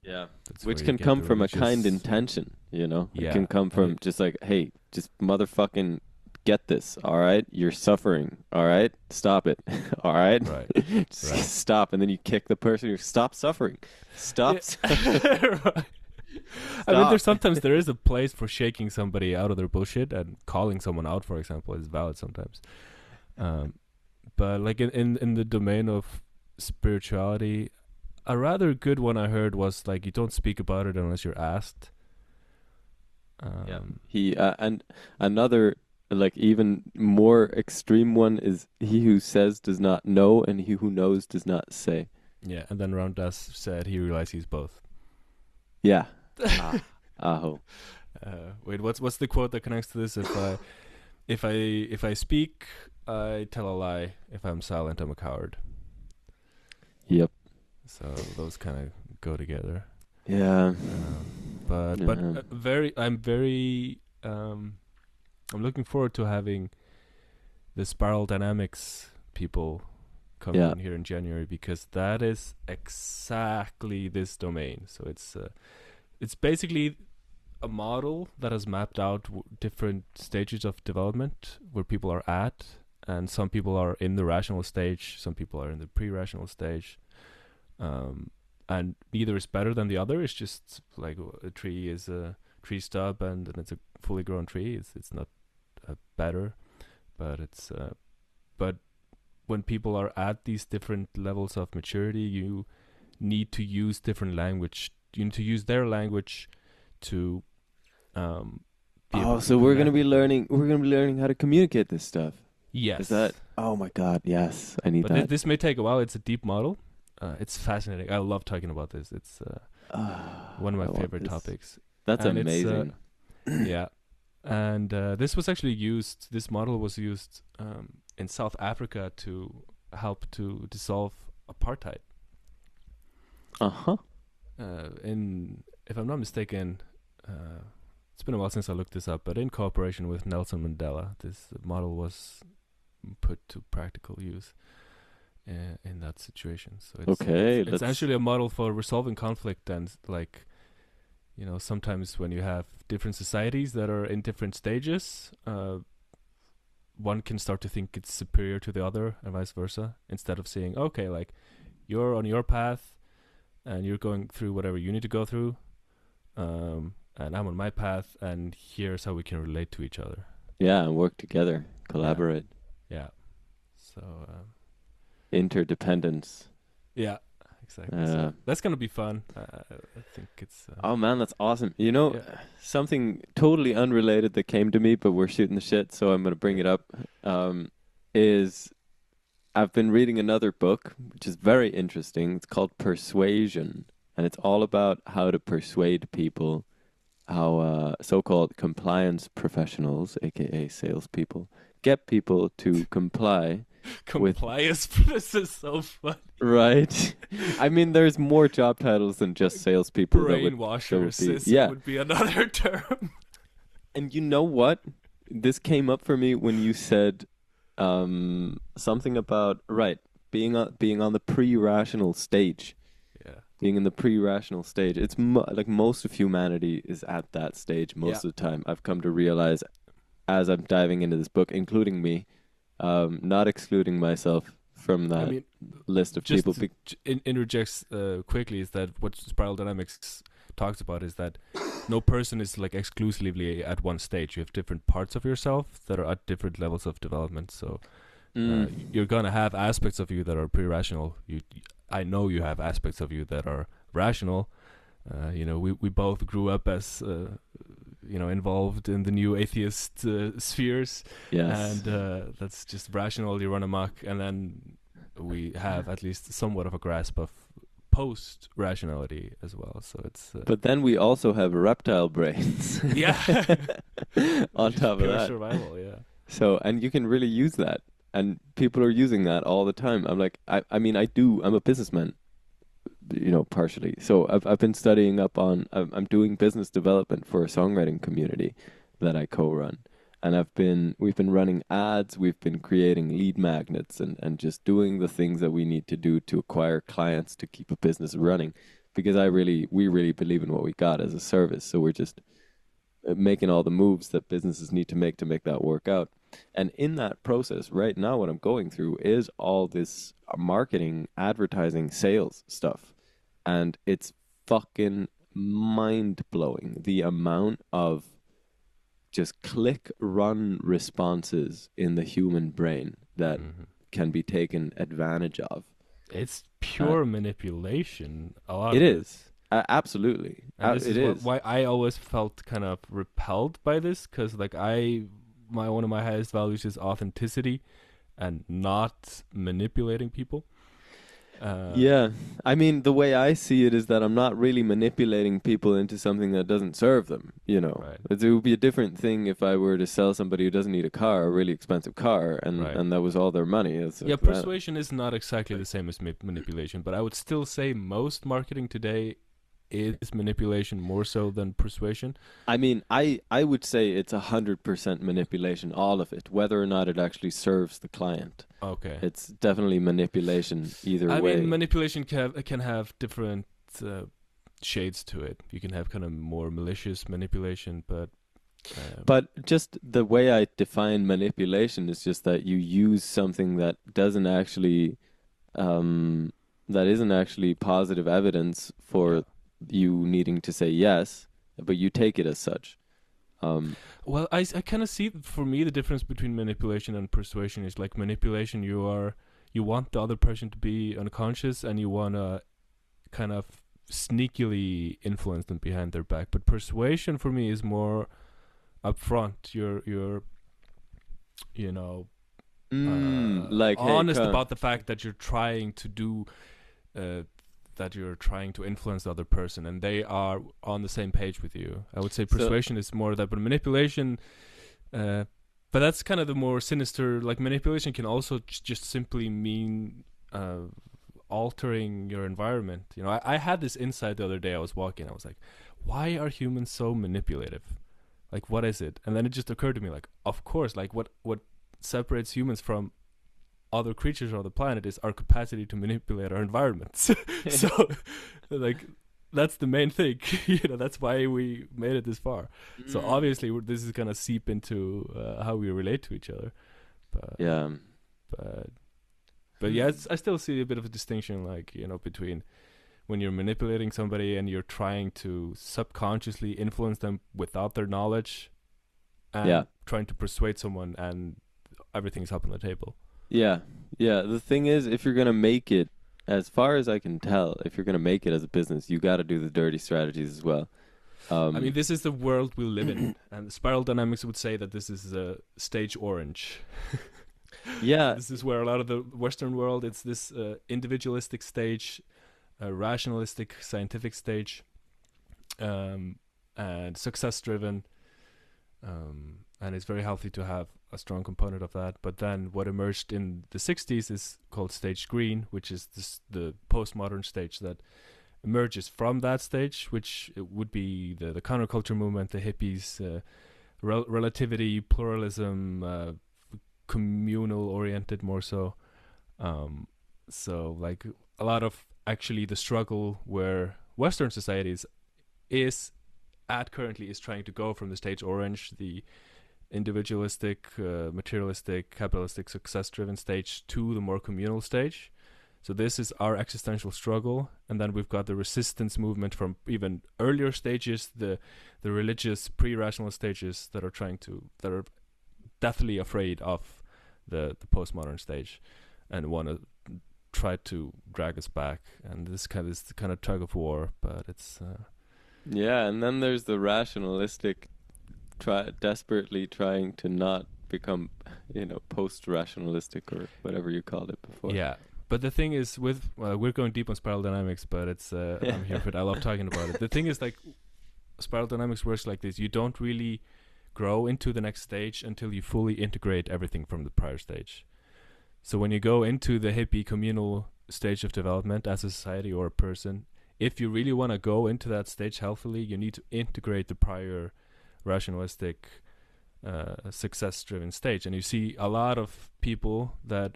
Yeah. That's where Which you can get come the from a kind religious. intention, you know? It Yeah, can come and from just like, "Hey, just motherfucking get this, all right? You're suffering, all right? Stop it, all right? right, Just right. stop." And then you kick the person who, "Stop suffering. Stop. Right. I mean, sometimes there is a place for shaking somebody out of their bullshit, and calling someone out, for example, is valid sometimes. But like in the domain of spirituality, a rather good one I heard was like, you don't speak about it unless you're asked. Yeah. And another, like, even more extreme one is, "He who says does not know, and he who knows does not say." Yeah, and then Ram Dass said he realized he's both. Yeah. Aho. Wait, what's the quote that connects to this? If I speak, I tell a lie. If I'm silent, I'm a coward. Yep. So those kind of go together. Yeah. But I'm looking forward to having the spiral dynamics people come in here in January, because that is exactly this domain. So it's basically a model that has mapped out different stages of development where people are at, and some people are in the rational stage, some people are in the pre-rational stage, and neither is better than the other. It's just like a tree is a tree stub, and it's a fully grown tree. It's not better, but it's but when people are at these different levels of maturity, you need to use different language. You need to use their language to be able to So we're gonna connect be with them. learning. We're gonna be learning how to communicate this stuff. Yes. Is that? Oh my God! Yes, I need But that. this may take a while. It's a deep model. It's fascinating. I love talking about this. It's one of I my want favorite this. topics. That's And amazing. Yeah. And this was actually used. This model was used in South Africa to help to dissolve apartheid. Uh-huh. If I'm not mistaken, it's been a while since I looked this up, but in cooperation with Nelson Mandela, this model was put to practical use in that situation. So Okay, it's actually a model for resolving conflict. And like, sometimes when you have different societies that are in different stages, one can start to think it's superior to the other and vice versa, instead of saying, okay, like, you're on your path and you're going through whatever you need to go through, and I'm on my path, and here's how we can relate to each other. Yeah, and work together, collaborate. Yeah. So Interdependence. yeah, exactly. So that's gonna be fun. I think it's. Oh man, that's awesome. Something totally unrelated that came to me, but we're shooting the shit, so I'm gonna bring it up. Is I've been reading another book, which is very interesting. It's called Persuasion, and it's all about how to persuade people, how so-called compliance professionals, aka salespeople, get people to comply. Compliance. This is so funny. Right. I mean, there's more job titles than just salespeople. Brainwashers would be another term. And you know what? This came up for me when you said something about being on the pre-rational stage. Yeah. Being in the pre-rational stage. It's like most of humanity is at that stage most of the time. I've come to realize as I'm diving into this book, including me. Not excluding myself from that list of people. Interjects quickly is that what spiral dynamics talks about is that no person is like exclusively at one stage. You have different parts of yourself that are at different levels of development. So you're gonna have aspects of you that are pre-rational. I know you have aspects of you that are rational. We both grew up as involved in the new atheist spheres. Yes. And that's just rational. You run amok, and then we have at least somewhat of a grasp of post-rationality as well. So it's. But then we also have reptile brains. Yeah. On top of that. Survival. Yeah. So, and you can really use that, and people are using that all the time. I'm like, I mean, I do. I'm a businessman. Partially. So I've been studying up on. I'm doing business development for a songwriting community that I co-run, and we've been running ads. We've been creating lead magnets and just doing the things that we need to do to acquire clients to keep a business running, because we really believe in what we got as a service. So we're just making all the moves that businesses need to make that work out. And in that process, right now, what I'm going through is all this marketing, advertising, sales stuff. And it's fucking mind-blowing, the amount of just click-run responses in the human brain that can be taken advantage of. It's pure manipulation. It is. Absolutely. It is. Why I always felt kind of repelled by this, because like one of my highest values is authenticity and not manipulating people. Yeah. I mean, the way I see it is that I'm not really manipulating people into something that doesn't serve them, Right. It would be a different thing if I were to sell somebody who doesn't need a car, a really expensive car, and that was all their money. Persuasion is not exactly the same as manipulation, but I would still say most marketing today is manipulation more so than persuasion. I mean, I would say it's 100% manipulation, all of it, whether or not it actually serves the client. Okay. It's definitely manipulation either way. I mean, manipulation can have different shades to it. You can have kind of more malicious manipulation, but just the way I define manipulation is just that you use something that doesn't actually, that isn't actually positive evidence for you needing to say yes, but you take it as such. Well, I kind of see, for me, the difference between manipulation and persuasion is like manipulation. You want the other person to be unconscious, and you want to kind of sneakily influence them behind their back. But persuasion for me is more upfront. You're like honest about the fact that you're trying to do. That you're trying to influence the other person, and they are on the same page with you. I would say persuasion is more that, but manipulation, but that's kind of the more sinister. Like manipulation can also just simply mean altering your environment. I had this insight the other day. I was walking. I was like, why are humans so manipulative? Like, what is it? And then it just occurred to me, like, of course, like what separates humans from other creatures on the planet is our capacity to manipulate our environments. So, like, that's the main thing. That's why we made it this far. So obviously, this is gonna seep into how we relate to each other. But Yeah. but yeah, I still see a bit of a distinction, like, between when you're manipulating somebody and you're trying to subconsciously influence them without their knowledge, and trying to persuade someone, and everything's up on the table. Yeah. The thing is, if you're gonna make it, as far as I can tell, if you're gonna make it as a business, you got to do the dirty strategies as well. I mean, this is the world we live in, and Spiral Dynamics would say that this is stage orange. Yeah. This is where a lot of the Western world, it's this individualistic stage, a rationalistic scientific stage, and success-driven, and it's very healthy to have a strong component of that. But then what emerged in the 60s is called stage green, which is the postmodern stage that emerges from that stage, which would be the counterculture movement, the hippies, relativity, pluralism, communal oriented more so. So like a lot of actually the struggle where Western societies is currently trying to go from the stage orange, the individualistic, materialistic, capitalistic, success-driven stage, to the more communal stage. So this is our existential struggle, and then we've got the resistance movement from even earlier stages, the religious pre-rational stages that are deathly afraid of the postmodern stage and want to try to drag us back. And this kind of tug of war, but it's Yeah, and then there's the rationalistic, desperately trying to not become, post-rationalistic or whatever you called it before. Yeah, but the thing is, we're going deep on Spiral Dynamics, but it's I'm here for it. I love talking about it. The thing is, like, Spiral Dynamics works like this: you don't really grow into the next stage until you fully integrate everything from the prior stage. So when you go into the hippie communal stage of development as a society or a person, if you really want to go into that stage healthily, you need to integrate the prior rationalistic, success-driven stage. And you see a lot of people that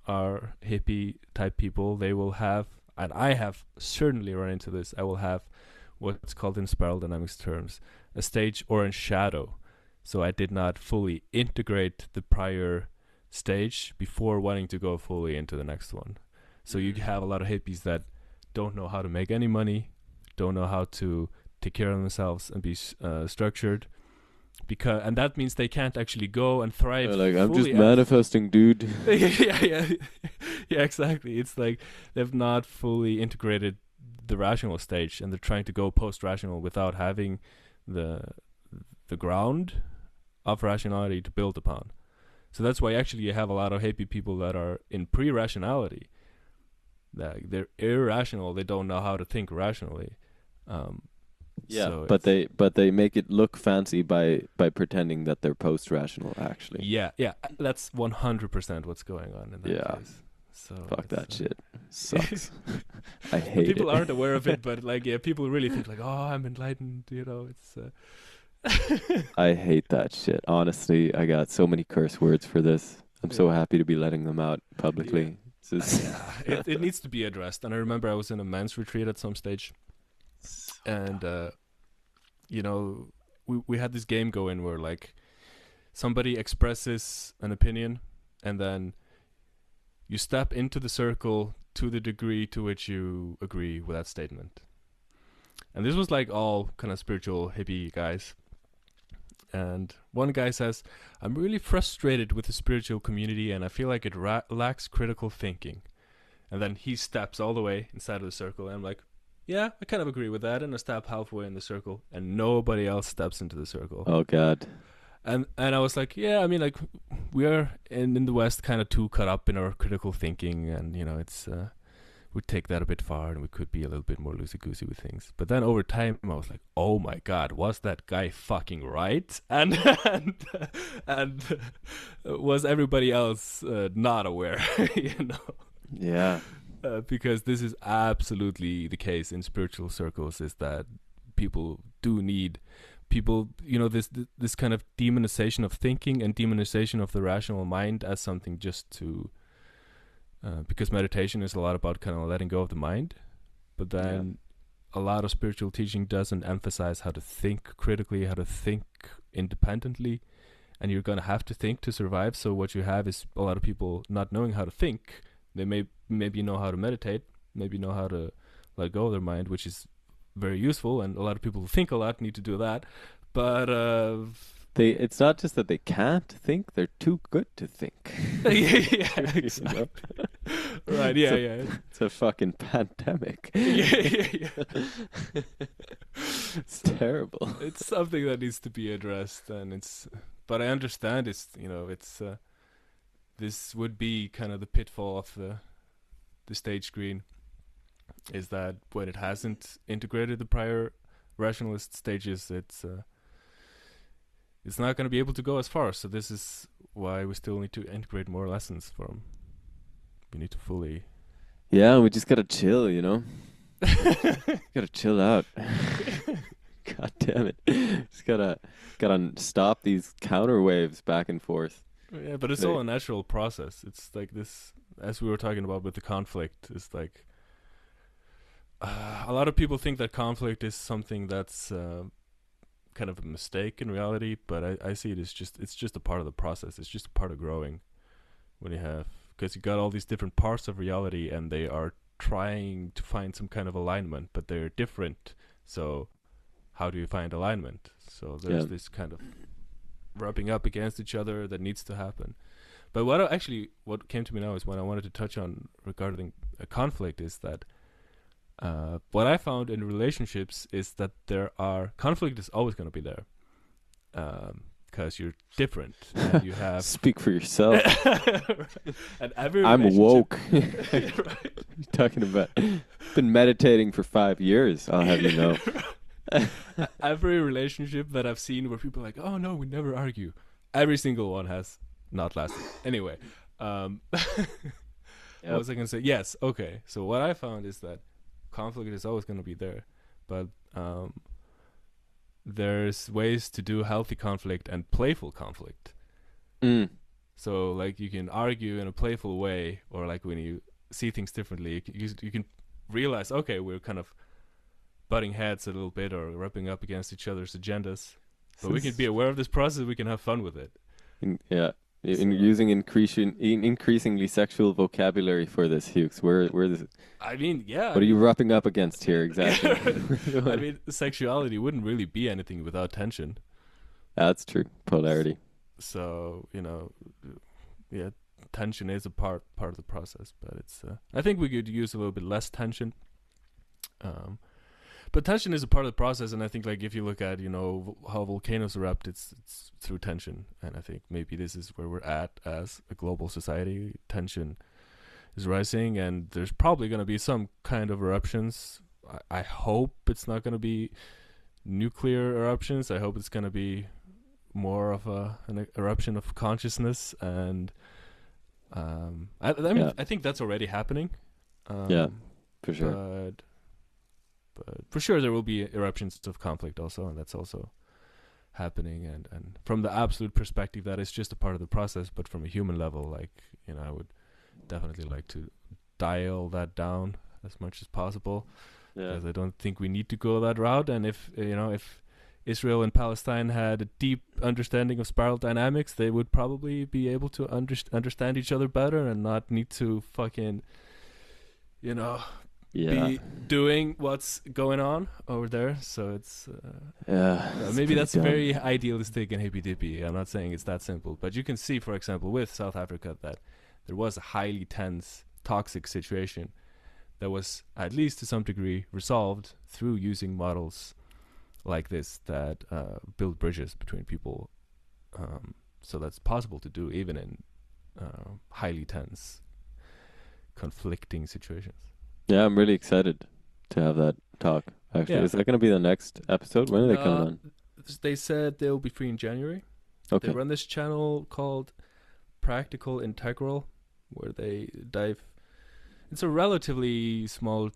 are hippie type people, they will have, and I have certainly run into this, I will have what's called in Spiral Dynamics terms, a stage orange shadow. So I did not fully integrate the prior stage before wanting to go fully into the next one. So you have a lot of hippies that don't know how to make any money, don't know how to take care of themselves and be structured, and that means they can't actually go and thrive. Like, I'm just manifesting, dude. yeah, exactly. It's like they've not fully integrated the rational stage, and they're trying to go post-rational without having the ground of rationality to build upon. So that's why actually you have a lot of hippie people that are in pre-rationality. They're irrational. They don't know how to think rationally. So but they make it look fancy by pretending that they're post-rational. Actually, yeah, that's 100% what's going on in that case. So fuck that shit. Sucks. I hate it. People aren't aware of it, but people really think like, oh, I'm enlightened. It's. I hate that shit. Honestly, I got so many curse words for this. I'm so happy to be letting them out publicly. Yeah. It needs to be addressed. And I remember I was in a men's retreat at some stage, and we had this game going where like somebody expresses an opinion, and then you step into the circle to the degree to which you agree with that statement. And this was like all kind of spiritual hippie guys. And one guy says, I'm really frustrated with the spiritual community and I feel like it lacks critical thinking. And then he steps all the way inside of the circle, and I'm like, yeah, I kind of agree with that. And I step halfway in the circle, and nobody else steps into the circle. Oh, God. And I was like, yeah, I mean, like, we are in the West kind of too caught up in our critical thinking, and, it's... we take that a bit far, and we could be a little bit more loosey-goosey with things. But then over time, I was like, "Oh my God, was that guy fucking right?" And was everybody else not aware? Yeah. Because this is absolutely the case in spiritual circles: is that people do need this kind of demonization of thinking and demonization of the rational mind as something just to because meditation is a lot about kind of letting go of the mind, but then a lot of spiritual teaching doesn't emphasize how to think critically, how to think independently, and you're going to have to think to survive. So what you have is a lot of people not knowing how to think. They maybe know how to meditate, maybe know how to let go of their mind, which is very useful, and a lot of people who think a lot need to do that. But it's not just that they can't think; they're too good to think. yeah, exactly. Right? Yeah, It's a fucking pandemic. Yeah. It's terrible. It's something that needs to be addressed, and but I understand it's this would be kind of the pitfall of the stage screen, is that when it hasn't integrated the prior rationalist stages, it's not going to be able to go as far. So this is why we still need to integrate more lessons from. We need to fully. Yeah, we just gotta chill, Gotta chill out. God damn it! Just gotta stop these counter waves back and forth. Yeah, but it's all a natural process. It's like this, as we were talking about with the conflict. It's like a lot of people think that conflict is something that's kind of a mistake in reality, but I see it as it's just a part of the process. It's just a part of growing. Because you got all these different parts of reality, and they are trying to find some kind of alignment, but they're different. So how do you find alignment? So there's this kind of rubbing up against each other that needs to happen. But what came to me now is what I wanted to touch on regarding a conflict is that what I found in relationships is that conflict is always going to be there. Because you're different, and you have speak for yourself. And every I'm woke. Right. You're talking about been meditating for 5 years. I'll have you know. Every relationship that I've seen where people are like, oh no, we never argue. Every single one has not lasted. Anyway, what was I gonna say? Yes, okay. So what I found is that conflict is always gonna be there, but there's ways to do healthy conflict and playful conflict. So like you can argue in a playful way, or like when you see things differently, you can realize, okay, we're kind of butting heads a little bit or rubbing up against each other's agendas, but we can be aware of this process. We can have fun with it. Using increasingly sexual vocabulary for this, Hewkii. Where this? I mean, yeah. What are you rubbing up against here exactly? I mean, sexuality wouldn't really be anything without tension. That's true. Polarity. So tension is a part of the process, but it's. I think we could use a little bit less tension. But tension is a part of the process, and I think like if you look at how volcanoes erupt, it's through tension, and I think maybe this is where we're at as a global society. Tension is rising, and there's probably going to be some kind of eruptions. I hope it's not going to be nuclear eruptions. I hope it's going to be more of an eruption of consciousness, and I think that's already happening. For sure. But for sure there will be eruptions of conflict also, and that's also happening. And from the absolute perspective, that is just a part of the process. But from a human level, I would definitely like to dial that down as much as possible, because I don't think we need to go that route. And if Israel and Palestine had a deep understanding of spiral dynamics, they would probably be able to understand each other better and not need to fucking be doing what's going on over there. So it's maybe that's very idealistic and hippy dippy. I'm not saying it's that simple, but you can see, for example, with South Africa, that there was a highly tense, toxic situation that was, at least to some degree, resolved through using models like this that build bridges between people. So that's possible to do even in highly tense, conflicting situations. Yeah, I'm really excited to have that talk. Actually, is that going to be the next episode? When are they coming on? They said they'll be free in January. Okay. They run this channel called Practical Integral, where they dive. It's a relatively small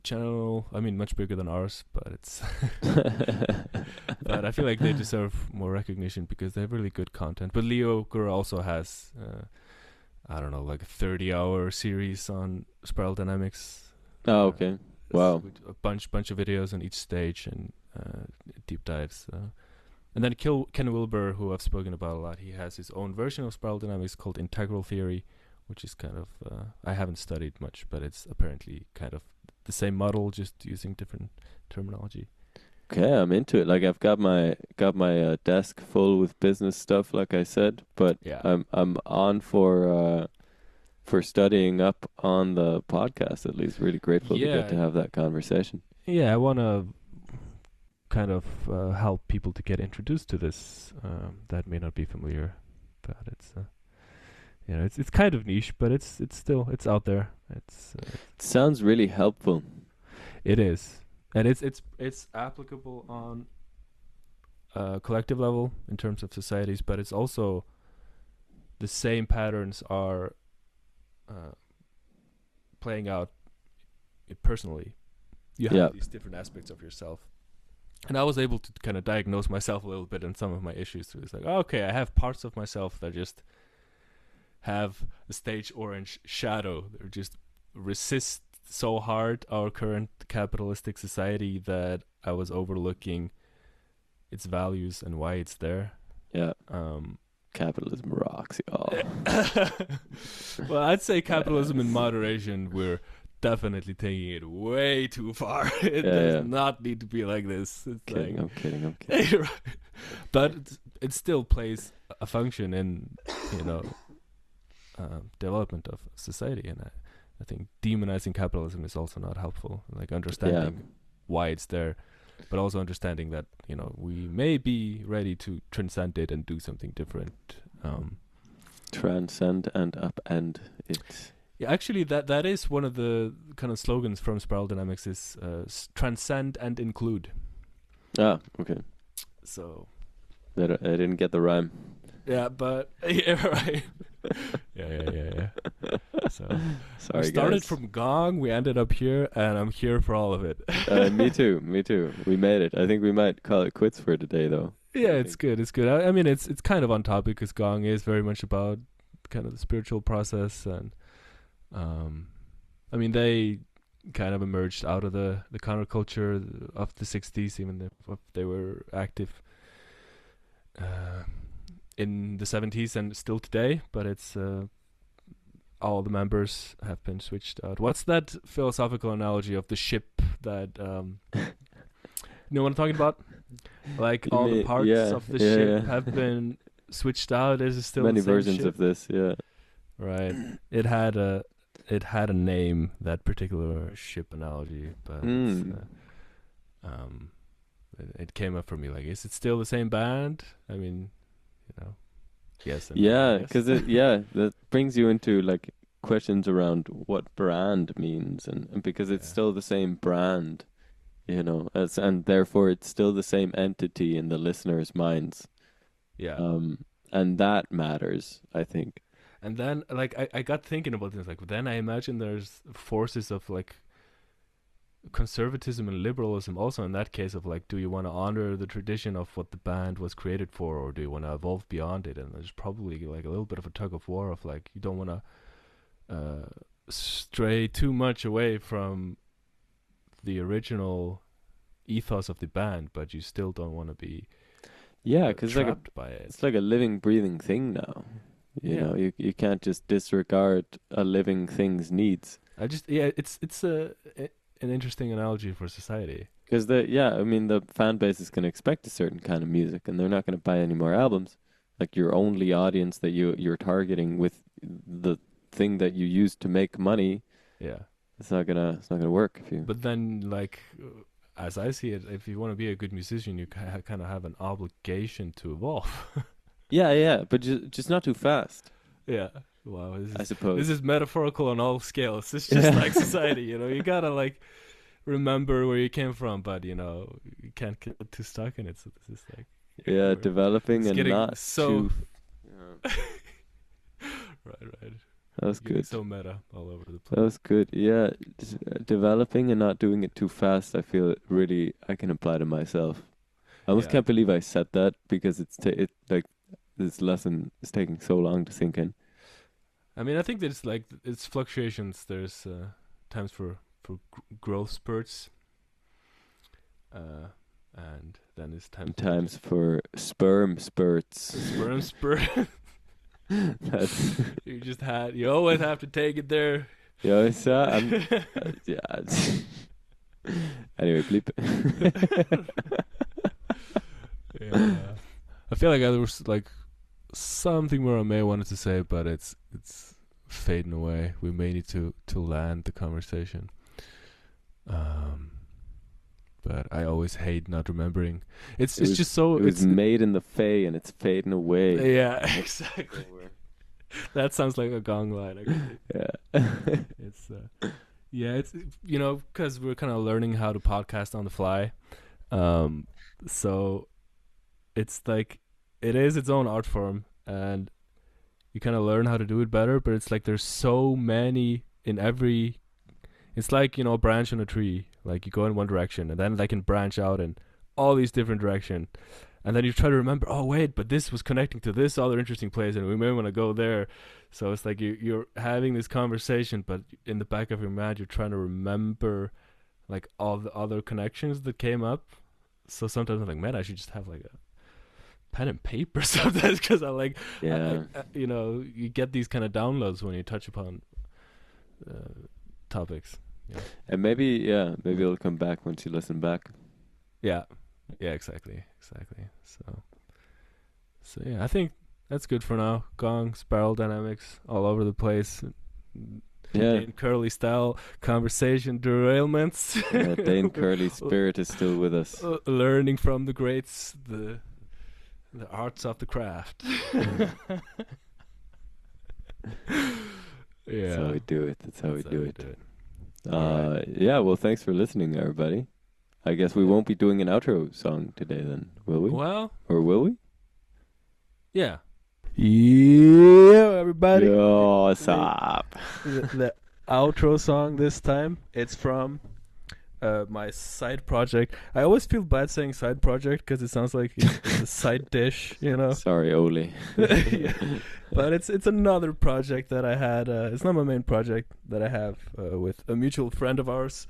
channel. I mean, much bigger than ours, but it's. But I feel like they deserve more recognition because they have really good content. But Gura also has I don't know, like a 30-hour series on spiral dynamics. Oh, okay. Wow. With a bunch of videos on each stage and deep dives. And then Ken Wilber, who I've spoken about a lot, he has his own version of spiral dynamics called integral theory, which is kind of I haven't studied much, but it's apparently kind of the same model, just using different terminology. Okay, I'm into it. Like I've got my desk full with business stuff, like I said, but Yeah. I'm on for studying up on the podcast. At least, really grateful to get to have that conversation. Yeah, I want to kind of help people to get introduced to this that may not be familiar, but it's it's kind of niche, but it's still out there. It sounds really helpful. It is, and it's applicable on a collective level in terms of societies, but it's also the same patterns are playing out personally. You have these different aspects of yourself. And I was able to kind of diagnose myself a little bit in some of my issues too. It's like, okay, I have parts of myself that just have a stage orange shadow. They just resist so hard our current capitalistic society that I was overlooking its values and why it's there. Yeah. Capitalism rocks, y'all. Well, I'd say capitalism in moderation. We're definitely taking it way too far. It does not need to be like this. It's I'm kidding. But it still plays a function in, development of society. And I think demonizing capitalism is also not helpful. Like understanding why it's there, but also understanding that, we may be ready to transcend it and do something different. Transcend and upend it. Yeah, actually, that is one of the kind of slogans from Spiral Dynamics is transcend and include. Ah, okay. So I didn't get the rhyme. Yeah, but yeah, right. yeah. So sorry, we started guys. from Gong, we ended up here, and I'm here for all of it. Me too. We made it. I think we might call it quits for today, though. Yeah, it's good. I mean, it's kind of on topic because Gong is very much about kind of the spiritual process, and I mean, they kind of emerged out of the counterculture of the 60s, even if they were active in the 70s and still today, but it's all the members have been switched out. What's that philosophical analogy of the ship that you know what I'm talking about? Like all the parts of the ship have been switched out. Is still many the same versions ship? of this, yeah. Right. It had a name, that particular ship analogy, but it came up for me like, is it still the same band? I mean, yes. Yeah, because that brings you into like questions around what brand means, and because it's still the same brand, and therefore it's still the same entity in the listeners' minds. Yeah. And that matters, I think. And then, like, I got thinking about this. Like, then I imagine there's forces of like conservatism and liberalism also in that case of like, do you want to honor the tradition of what the band was created for, or do you want to evolve beyond it? And there's probably like a little bit of a tug of war of like, you don't want to stray too much away from the original ethos of the band, but you still don't want to be because trapped by it. It's like a living, breathing thing now. You know, you can't just disregard a living thing's needs. It's an interesting analogy for society. Because the fan base is going to expect a certain kind of music, and they're not going to buy any more albums. Like your only audience that you're targeting with the thing that you use to make money. Yeah, it's not gonna work if you. But then, like, as I see it, if you want to be a good musician, you kind of have an obligation to evolve. Yeah, but just not too fast. Yeah. Wow. I suppose this is metaphorical on all scales. It's just like society, you gotta like remember where you came from, but you can't get too stuck in it. So this is like developing and not so. too. Right. That was good. So meta all over the place. That was good. Yeah, developing and not doing it too fast. I feel really I can apply to myself. I almost can't believe I said that because this lesson is taking so long to sink in. I mean, I think that it's like it's fluctuations. There's times for growth spurts, and then it's times for sperm spurts. sperm spurt. That's You always have to take it there. yeah. Yeah. Anyway, bleep. Yeah. I feel like there was like something more I may wanted to say, but it's fading away. We may need to land the conversation. But I always hate not remembering. It's just so. It was made in the Fae, and it's fading away. Yeah, exactly. That sounds like a Gong line. Actually. Yeah. It's it's because we're kind of learning how to podcast on the fly. So it's like it is its own art form, and you kind of learn how to do it better. But it's like there's so many in every. It's like a branch on a tree. Like you go in one direction, and then they can branch out in all these different directions. And then you try to remember, oh wait, but this was connecting to this other interesting place, and we may want to go there. So it's like you're having this conversation, but in the back of your mind, you're trying to remember like all the other connections that came up. So sometimes I'm like, man, I should just have like a pen and paper sometimes, because I like, you get these kind of downloads when you touch upon topics. Yeah. And maybe it'll come back once you listen back. Yeah, exactly. So yeah, I think that's good for now. Gong, spiral dynamics all over the place. Yeah. Dane Curly style conversation derailments. Dane Curly spirit is still with us. Learning from the greats, the arts of the craft. Yeah. That's how we do it. That's how we do it. Right. Yeah, well, thanks for listening, everybody. I guess we won't be doing an outro song today then, will we? Well, or will we? Yeah. Yeah, everybody. Yo, what's up? The outro song this time, it's from my side project. I always feel bad saying side project because it sounds like it's a side dish, Sorry, Oli. Yeah. But it's another project that I had. It's not my main project that I have with a mutual friend of ours,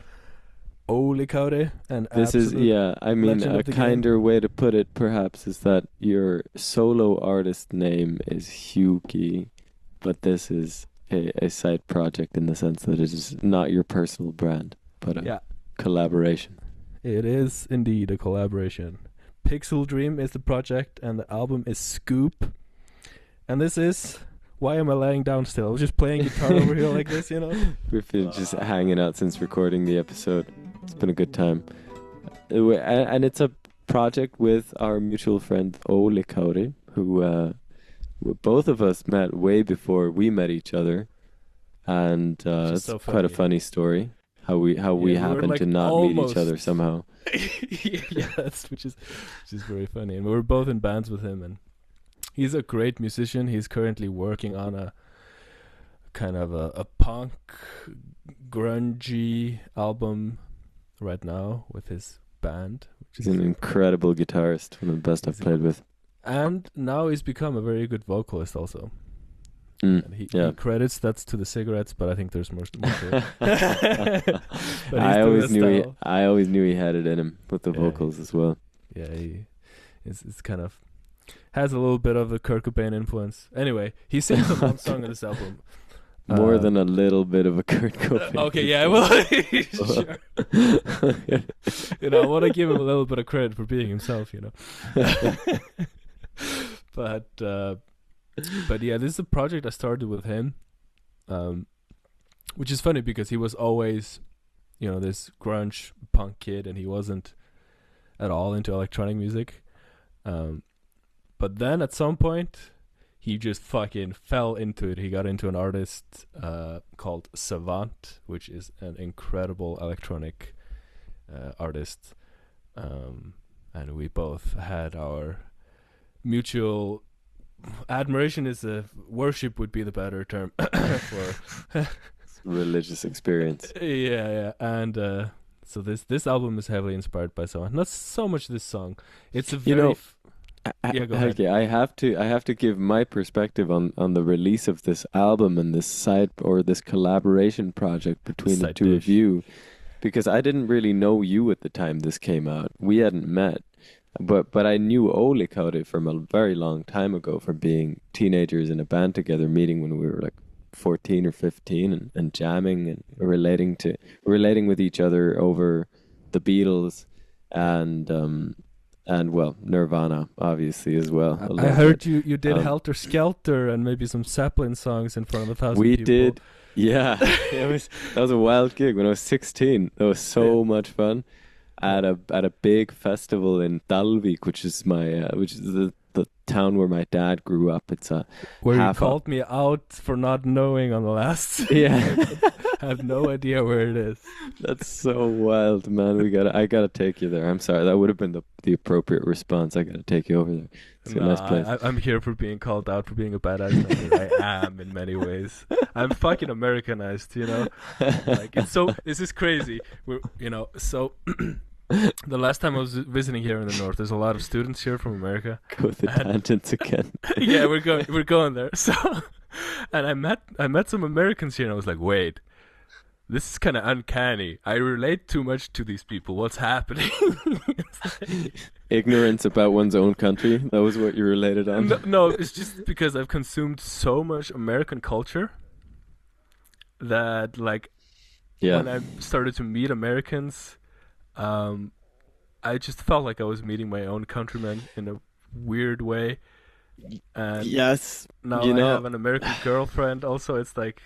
Ole Kaure. And this is, I mean, a kinder way to put it perhaps is that your solo artist name is Hewkii, but this is a side project in the sense that it is not your personal brand, but a collaboration. It is indeed a collaboration. Pixel Dream is the project, and the album is Scoop. And this is... Why am I laying down still? I was just playing guitar over here like this, We've been just hanging out since recording the episode. It's been a good time. And it's a project with our mutual friend Ole Kaure, who both of us met way before we met each other. And it's so quite a funny story. How we happened like to not meet each other somehow. Yeah, which is very funny. And we were both in bands with him, and he's a great musician. He's currently working on a kind of a punk, grungy album right now with his band. He's an incredible guitarist, one of the best I've played with. And now he's become a very good vocalist also. And he credits that's to the cigarettes, but I think there's more to it. I always knew he had it in him with the vocals as well. Yeah, it's kind of has a little bit of the Kurt Cobain influence. Anyway, he sings on one song on this album. More than a little bit of a Kurt Cobain. Okay, yeah, well, sure. I want to give him a little bit of credit for being himself, But yeah, this is a project I started with him, which is funny because he was always, this grunge punk kid, and he wasn't at all into electronic music. But then at some point, he just fucking fell into it. He got into an artist called Savant, which is an incredible electronic artist. And we both had our mutual admiration worship would be the better term for religious experience. Yeah. And so this album is heavily inspired by Savant. Not so much this song. It's a very Yeah, go ahead. Okay, I have to give my perspective on the release of this album and this side or this collaboration project between the Side two of dish. you, because I didn't really know you at the time this came out. We hadn't met, but I knew Ole Kaude from a very long time ago from being teenagers in a band together, meeting when we were like 14 or 15 and jamming and relating with each other over the Beatles Yeah. and well, Nirvana obviously as well a I little heard bit. you did Um, Helter Skelter and maybe some Zeppelin songs in front of 1,000 we people. did, yeah. That was a wild gig when I was 16. That was Yeah, so much fun yeah. at a big festival in Dalvik, which is the town where my dad grew up. It's a Where you half a called me out for not knowing on the last yeah. I have no idea where it is. That's so wild, man. I gotta take you there. I'm sorry, that would have been the appropriate response. I gotta take you over there. It's a Nah, nice place. I'm here for being called out for being a bad Icelander. I am in many ways. I'm fucking Americanized, you know. Like it's so. This is crazy. So the last time I was visiting here in the north, there's a lot of students here from America, Go with the and tangents again. yeah, we're going there. So, and I met some Americans here, and I was like, wait, this is kind of uncanny. I relate too much to these people. What's happening? Ignorance about one's own country. That was what you related on. No, it's just because I've consumed so much American culture that, like, Yeah. when I started to meet Americans, um, I just felt like I was meeting my own countrymen in a weird way. And Yes. now You I know, have an American girlfriend. Also, it's like,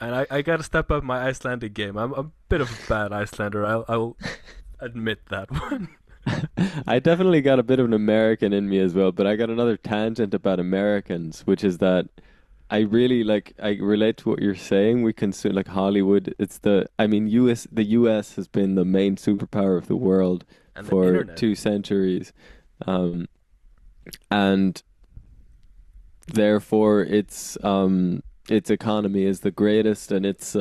and I got to step up my Icelandic game. I'm a bit of a bad Icelander. I'll admit that one. I definitely got a bit of an American in me as well, but I got another tangent about Americans, which is that I relate to what you're saying. We consume like Hollywood. I mean, the US has been the main superpower of the world And the for internet. 2 centuries. Um, and therefore its economy is the greatest and its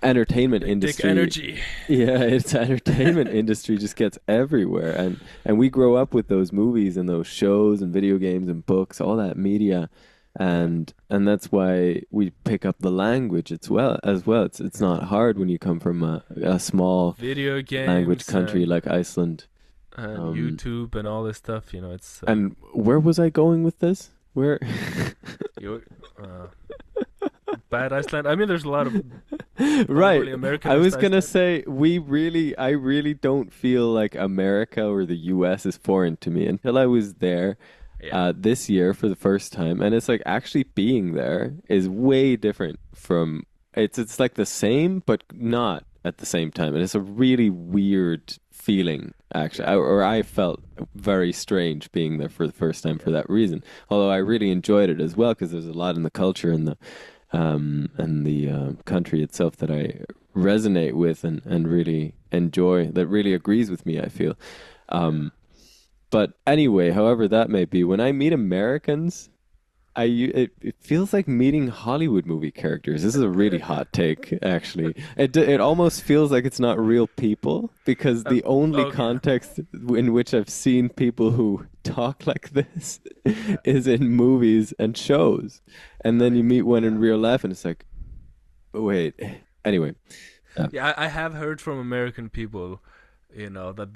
entertainment Big dick industry. energy. Yeah, its entertainment industry just gets everywhere, and we grow up with those movies and those shows and video games and books, all that media, Yeah. and that's why we pick up the language as well. It's not hard when you come from a small Video language games country like Iceland. and Um, YouTube and all this stuff. It's and where was I going with this? Where? you bad Iceland. I mean, there's a lot of Right. overly I was Americanized gonna Iceland. say I really don't feel like America or the US is foreign to me until I was there Yeah. this year for the first time, and it's like actually being there is way different from it's like the same but not at the same time, and it's a really weird feeling actually. I felt very strange being there for the first time for Yeah. that reason. Although I really enjoyed it as well because there's a lot in the culture and the country itself that I resonate with and really enjoy, that really agrees with me, I feel. Yeah. Um, but anyway, however that may be, when I meet Americans, it feels like meeting Hollywood movie characters. This is a really hot take, actually. It almost feels like it's not real people because the only Okay. context in which I've seen people who talk like this Yeah. is in movies and shows, and I then you mean, meet one in yeah. real life, and it's like, wait. Anyway, yeah, Yeah, I have heard from American people, that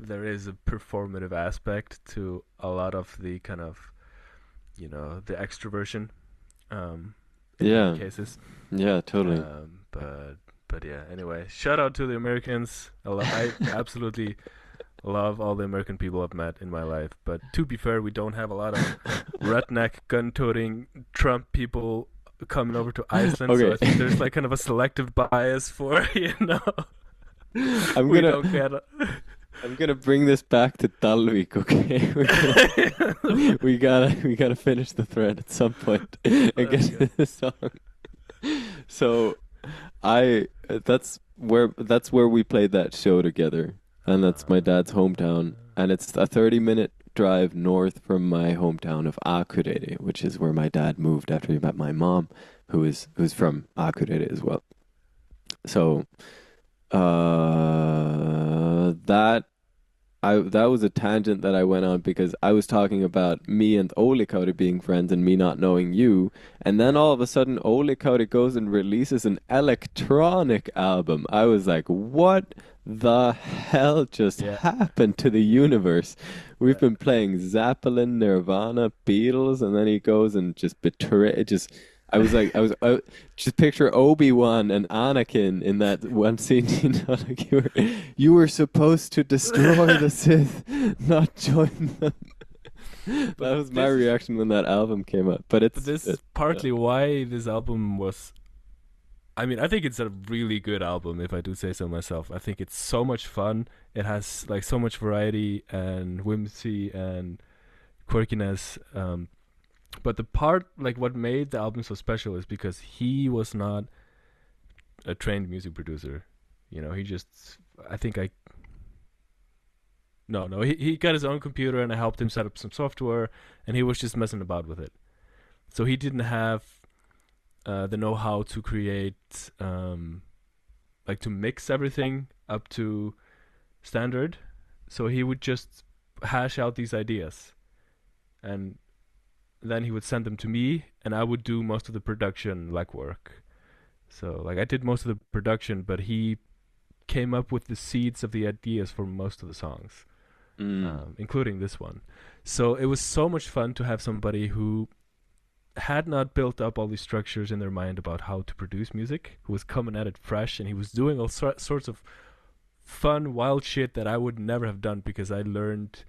there is a performative aspect to a lot of the kind of, the extroversion, in many yeah, cases. yeah, totally. But yeah. Anyway, shout out to the Americans. I absolutely love all the American people I've met in my life. But to be fair, we don't have a lot of redneck gun-toting Trump people coming over to Iceland. So I think Okay. there's like kind of a selective bias for I'm we gonna don't get. I'm gonna bring this back to Dalvik, okay? We gotta finish the thread at some point and get Let's go. to the song. So that's where we played that show together, and that's my dad's hometown, and it's a 30-minute drive north from my hometown of Akureyri, which is where my dad moved after he met my mom, who's from Akureyri as well. So that that was a tangent that I went on because I was talking about me and Ole Kauri being friends and me not knowing you, and then all of a sudden Ole Kauri goes and releases an electronic album. I was like, what the hell just Yeah, happened to the universe? We've yeah. been playing Zeppelin, Nirvana, Beatles, and then he goes and just betray just I was like, just picture Obi-Wan and Anakin in that one scene. You know, like you were supposed to destroy the Sith, not join them. But That was my this is reaction when that album came out. But but this is yeah. partly why this album was. I mean, I think it's a really good album, if I do say so myself. I think it's so much fun. It has like so much variety and whimsy and quirkiness. But the part, like, what made the album so special is because he was not a trained music producer. You know, he just, I think I, no, he got his own computer and I helped him set up some software and he was just messing about with it. So he didn't have the know-how to create, like, to mix everything up to standard. So he would just hash out these ideas and then he would send them to me and I would do most of the production legwork. So like I did most of the production, but he came up with the seeds of the ideas for most of the songs, Mm. including this one. So it was so much fun to have somebody who had not built up all these structures in their mind about how to produce music, who was coming at it fresh, and he was doing all sorts of fun, wild shit that I would never have done because I learned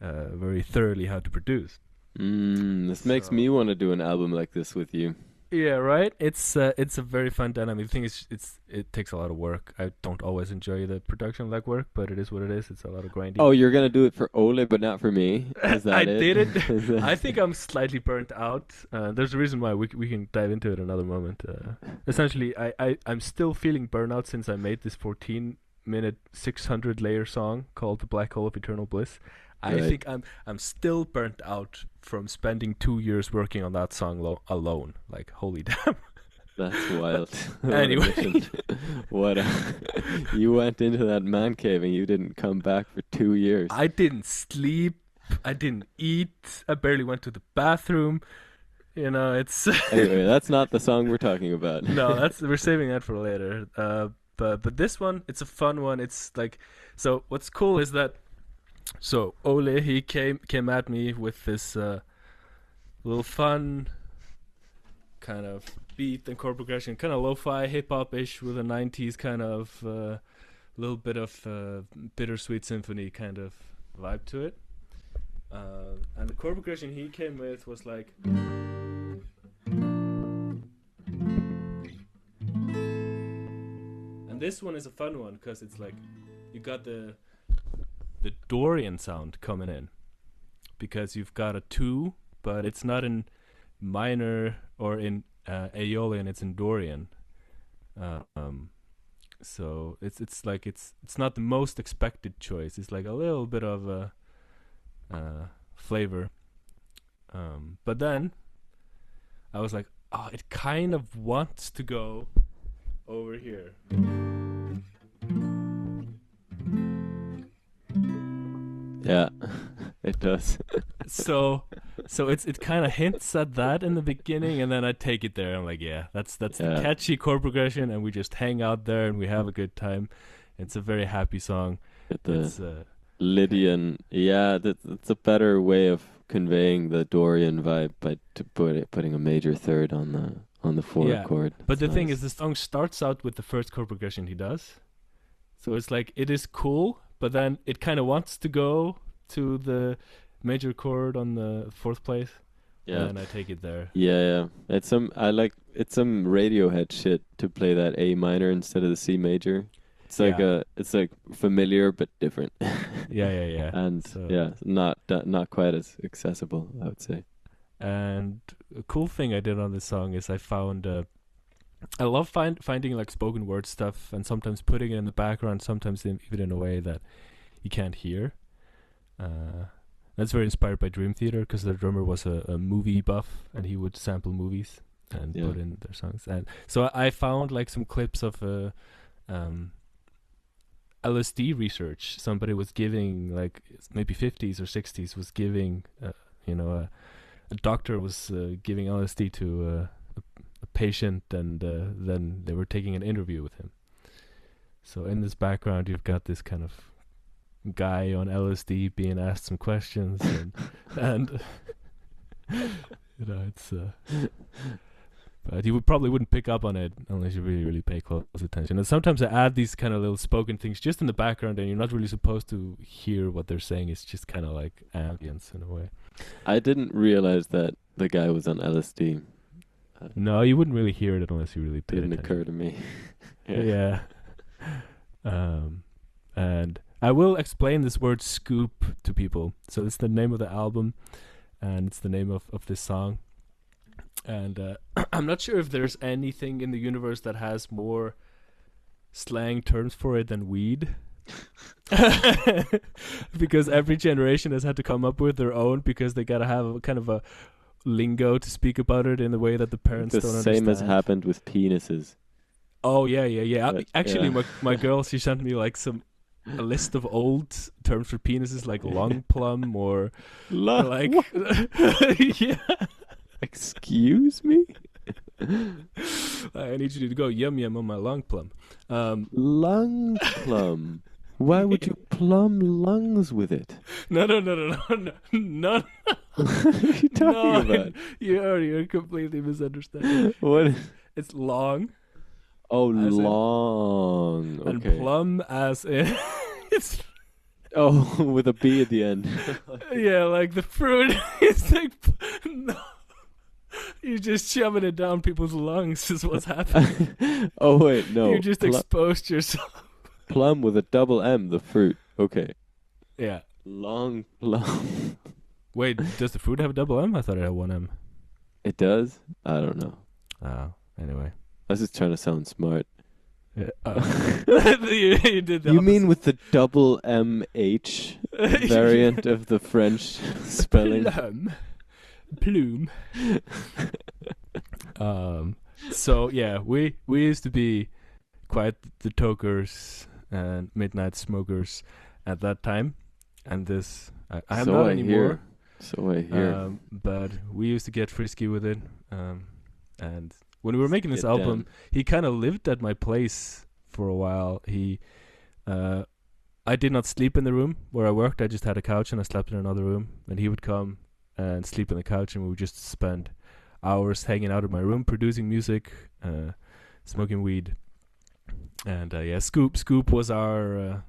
very thoroughly how to produce. This makes So me want to do an album like this with you. yeah, right. It's a very fun dynamic. The thing is, it takes a lot of work. I don't always enjoy the production like work, but it is what it is. It's a lot of grinding. Oh, you're gonna do it for Ole, but not for me. Is I that it? did it. Is that- I think I'm slightly burnt out. There's a reason why we can dive into it another moment. Essentially, I'm still feeling burnout since I made this 14-minute 600 layer song called "The Black Hole of Eternal Bliss." I Right. think I'm still burnt out from spending 2 years working on that song alone. Like, holy damn. That's wild. What a Anyway, mission. What a you went into that man cave and you didn't come back for 2 years. I didn't sleep. I didn't eat. I barely went to the bathroom. You know, it's Anyway, that's not the song we're talking about. no. That's we're saving that for later. But this one, it's a fun one. It's like, so what's cool is that, so Ole, he came at me with this little fun kind of beat and chord progression, kind of lo-fi hip hop ish with a 90s kind of little bit of bittersweet symphony kind of vibe to it. And the chord progression he came with was like, and this one is a fun one because it's like you got the Dorian sound coming in because you've got a 2, but it's not in minor or in Aeolian, it's in Dorian. So it's like it's not the most expected choice. It's like a little bit of a flavor. But then I was like, oh, it kind of wants to go over here. Yeah, it does. So it kind of hints at that in the beginning, and then I take it there. I'm like, yeah, that's the Yeah. catchy chord progression, and we just hang out there and we have a good time. It's a very happy song. Get the It's Lydian. Yeah, that's a better way of conveying the Dorian vibe by putting a major third on the fourth Yeah, chord. but It's the thing nice. is, the song starts out with the first chord progression he does. So it's like it is cool, but then it kind of wants to go to the major chord on the fourth place, Yeah. and I take it there. Yeah. It's some Radiohead shit to play that A minor instead of the C major. It's like Yeah. it's like familiar but different. Yeah. And So, yeah, not quite as accessible, I would say. and a cool thing I did on this song is I found I love finding like spoken word stuff and sometimes putting it in the background, sometimes even in a way that you can't hear. That's very inspired by Dream Theater because the drummer was a movie buff and he would sample movies and Yeah. put in their songs. And so I found like some clips of LSD research. Somebody was giving, like, maybe 50s or 60s, was giving, a doctor was giving LSD to a patient, and then they were taking an interview with him. So in this background, you've got this kind of guy on LSD being asked some questions, and it's. But you probably wouldn't pick up on it unless you really, really pay close attention. And sometimes I add these kind of little spoken things just in the background, and you're not really supposed to hear what they're saying. It's just kind of like ambience in a way. I didn't realize that the guy was on LSD. No, you wouldn't really hear it unless you really paid Didn't attention. occur to me. Yeah. And I will explain this word scoop to people. So it's the name of the album, and it's the name of this song. And I'm not sure if there's anything in the universe that has more slang terms for it than weed. Because every generation has had to come up with their own, because they gotta have a kind of a lingo to speak about it in the way that the parents don't understand. The same has happened with penises. Oh yeah. But, Actually, my girl, she sent me like a list of old terms for penises, like long plum or like yeah. Excuse me? I need you to go yum yum on my long plum. Lung plum. Why would you plumb lungs with it? No. What are you talking about? You're completely misunderstanding. What? It's long. Oh, long. And Okay. plum as in it's Oh, with a B at the end. yeah, like the fruit. It's like no. You're just shoving it down people's lungs is what's happening. Oh wait, no. You just exposed yourself. Plum with a double M, the fruit. Okay. Yeah. Long plum. Wait, does the fruit have a double M? I thought it had one M. It does? I don't know. Oh, anyway. I was just trying to sound smart. Yeah. You did the You opposite. mean with the double MH variant of the French spelling? Plume. So yeah, we used to be quite the tokers and midnight smokers at that time, and this I'm So not I anymore. hear. So I hear. But we used to get frisky with it, and when we were making this Get album, down. he kind of lived at my place for a while. I did not sleep in the room where I worked. I just had a couch and I slept in another room, and he would come and sleep on the couch, and we would just spend hours hanging out in my room, producing music, smoking weed. And yeah, scoop was our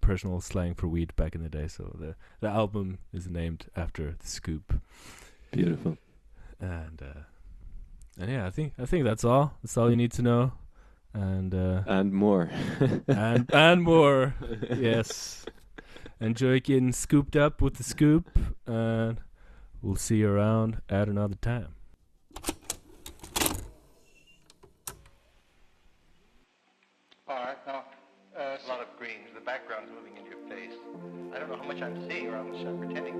personal slang for weed back in the day. So the album is named after the scoop. Beautiful. And yeah, I think that's all. That's all you need to know. And more. and more. Yes. Enjoy getting scooped up with the scoop, and we'll see you around at another time. All right, now, a lot of greens. The background's moving in your face. I don't know how much I'm seeing or how much I'm pretending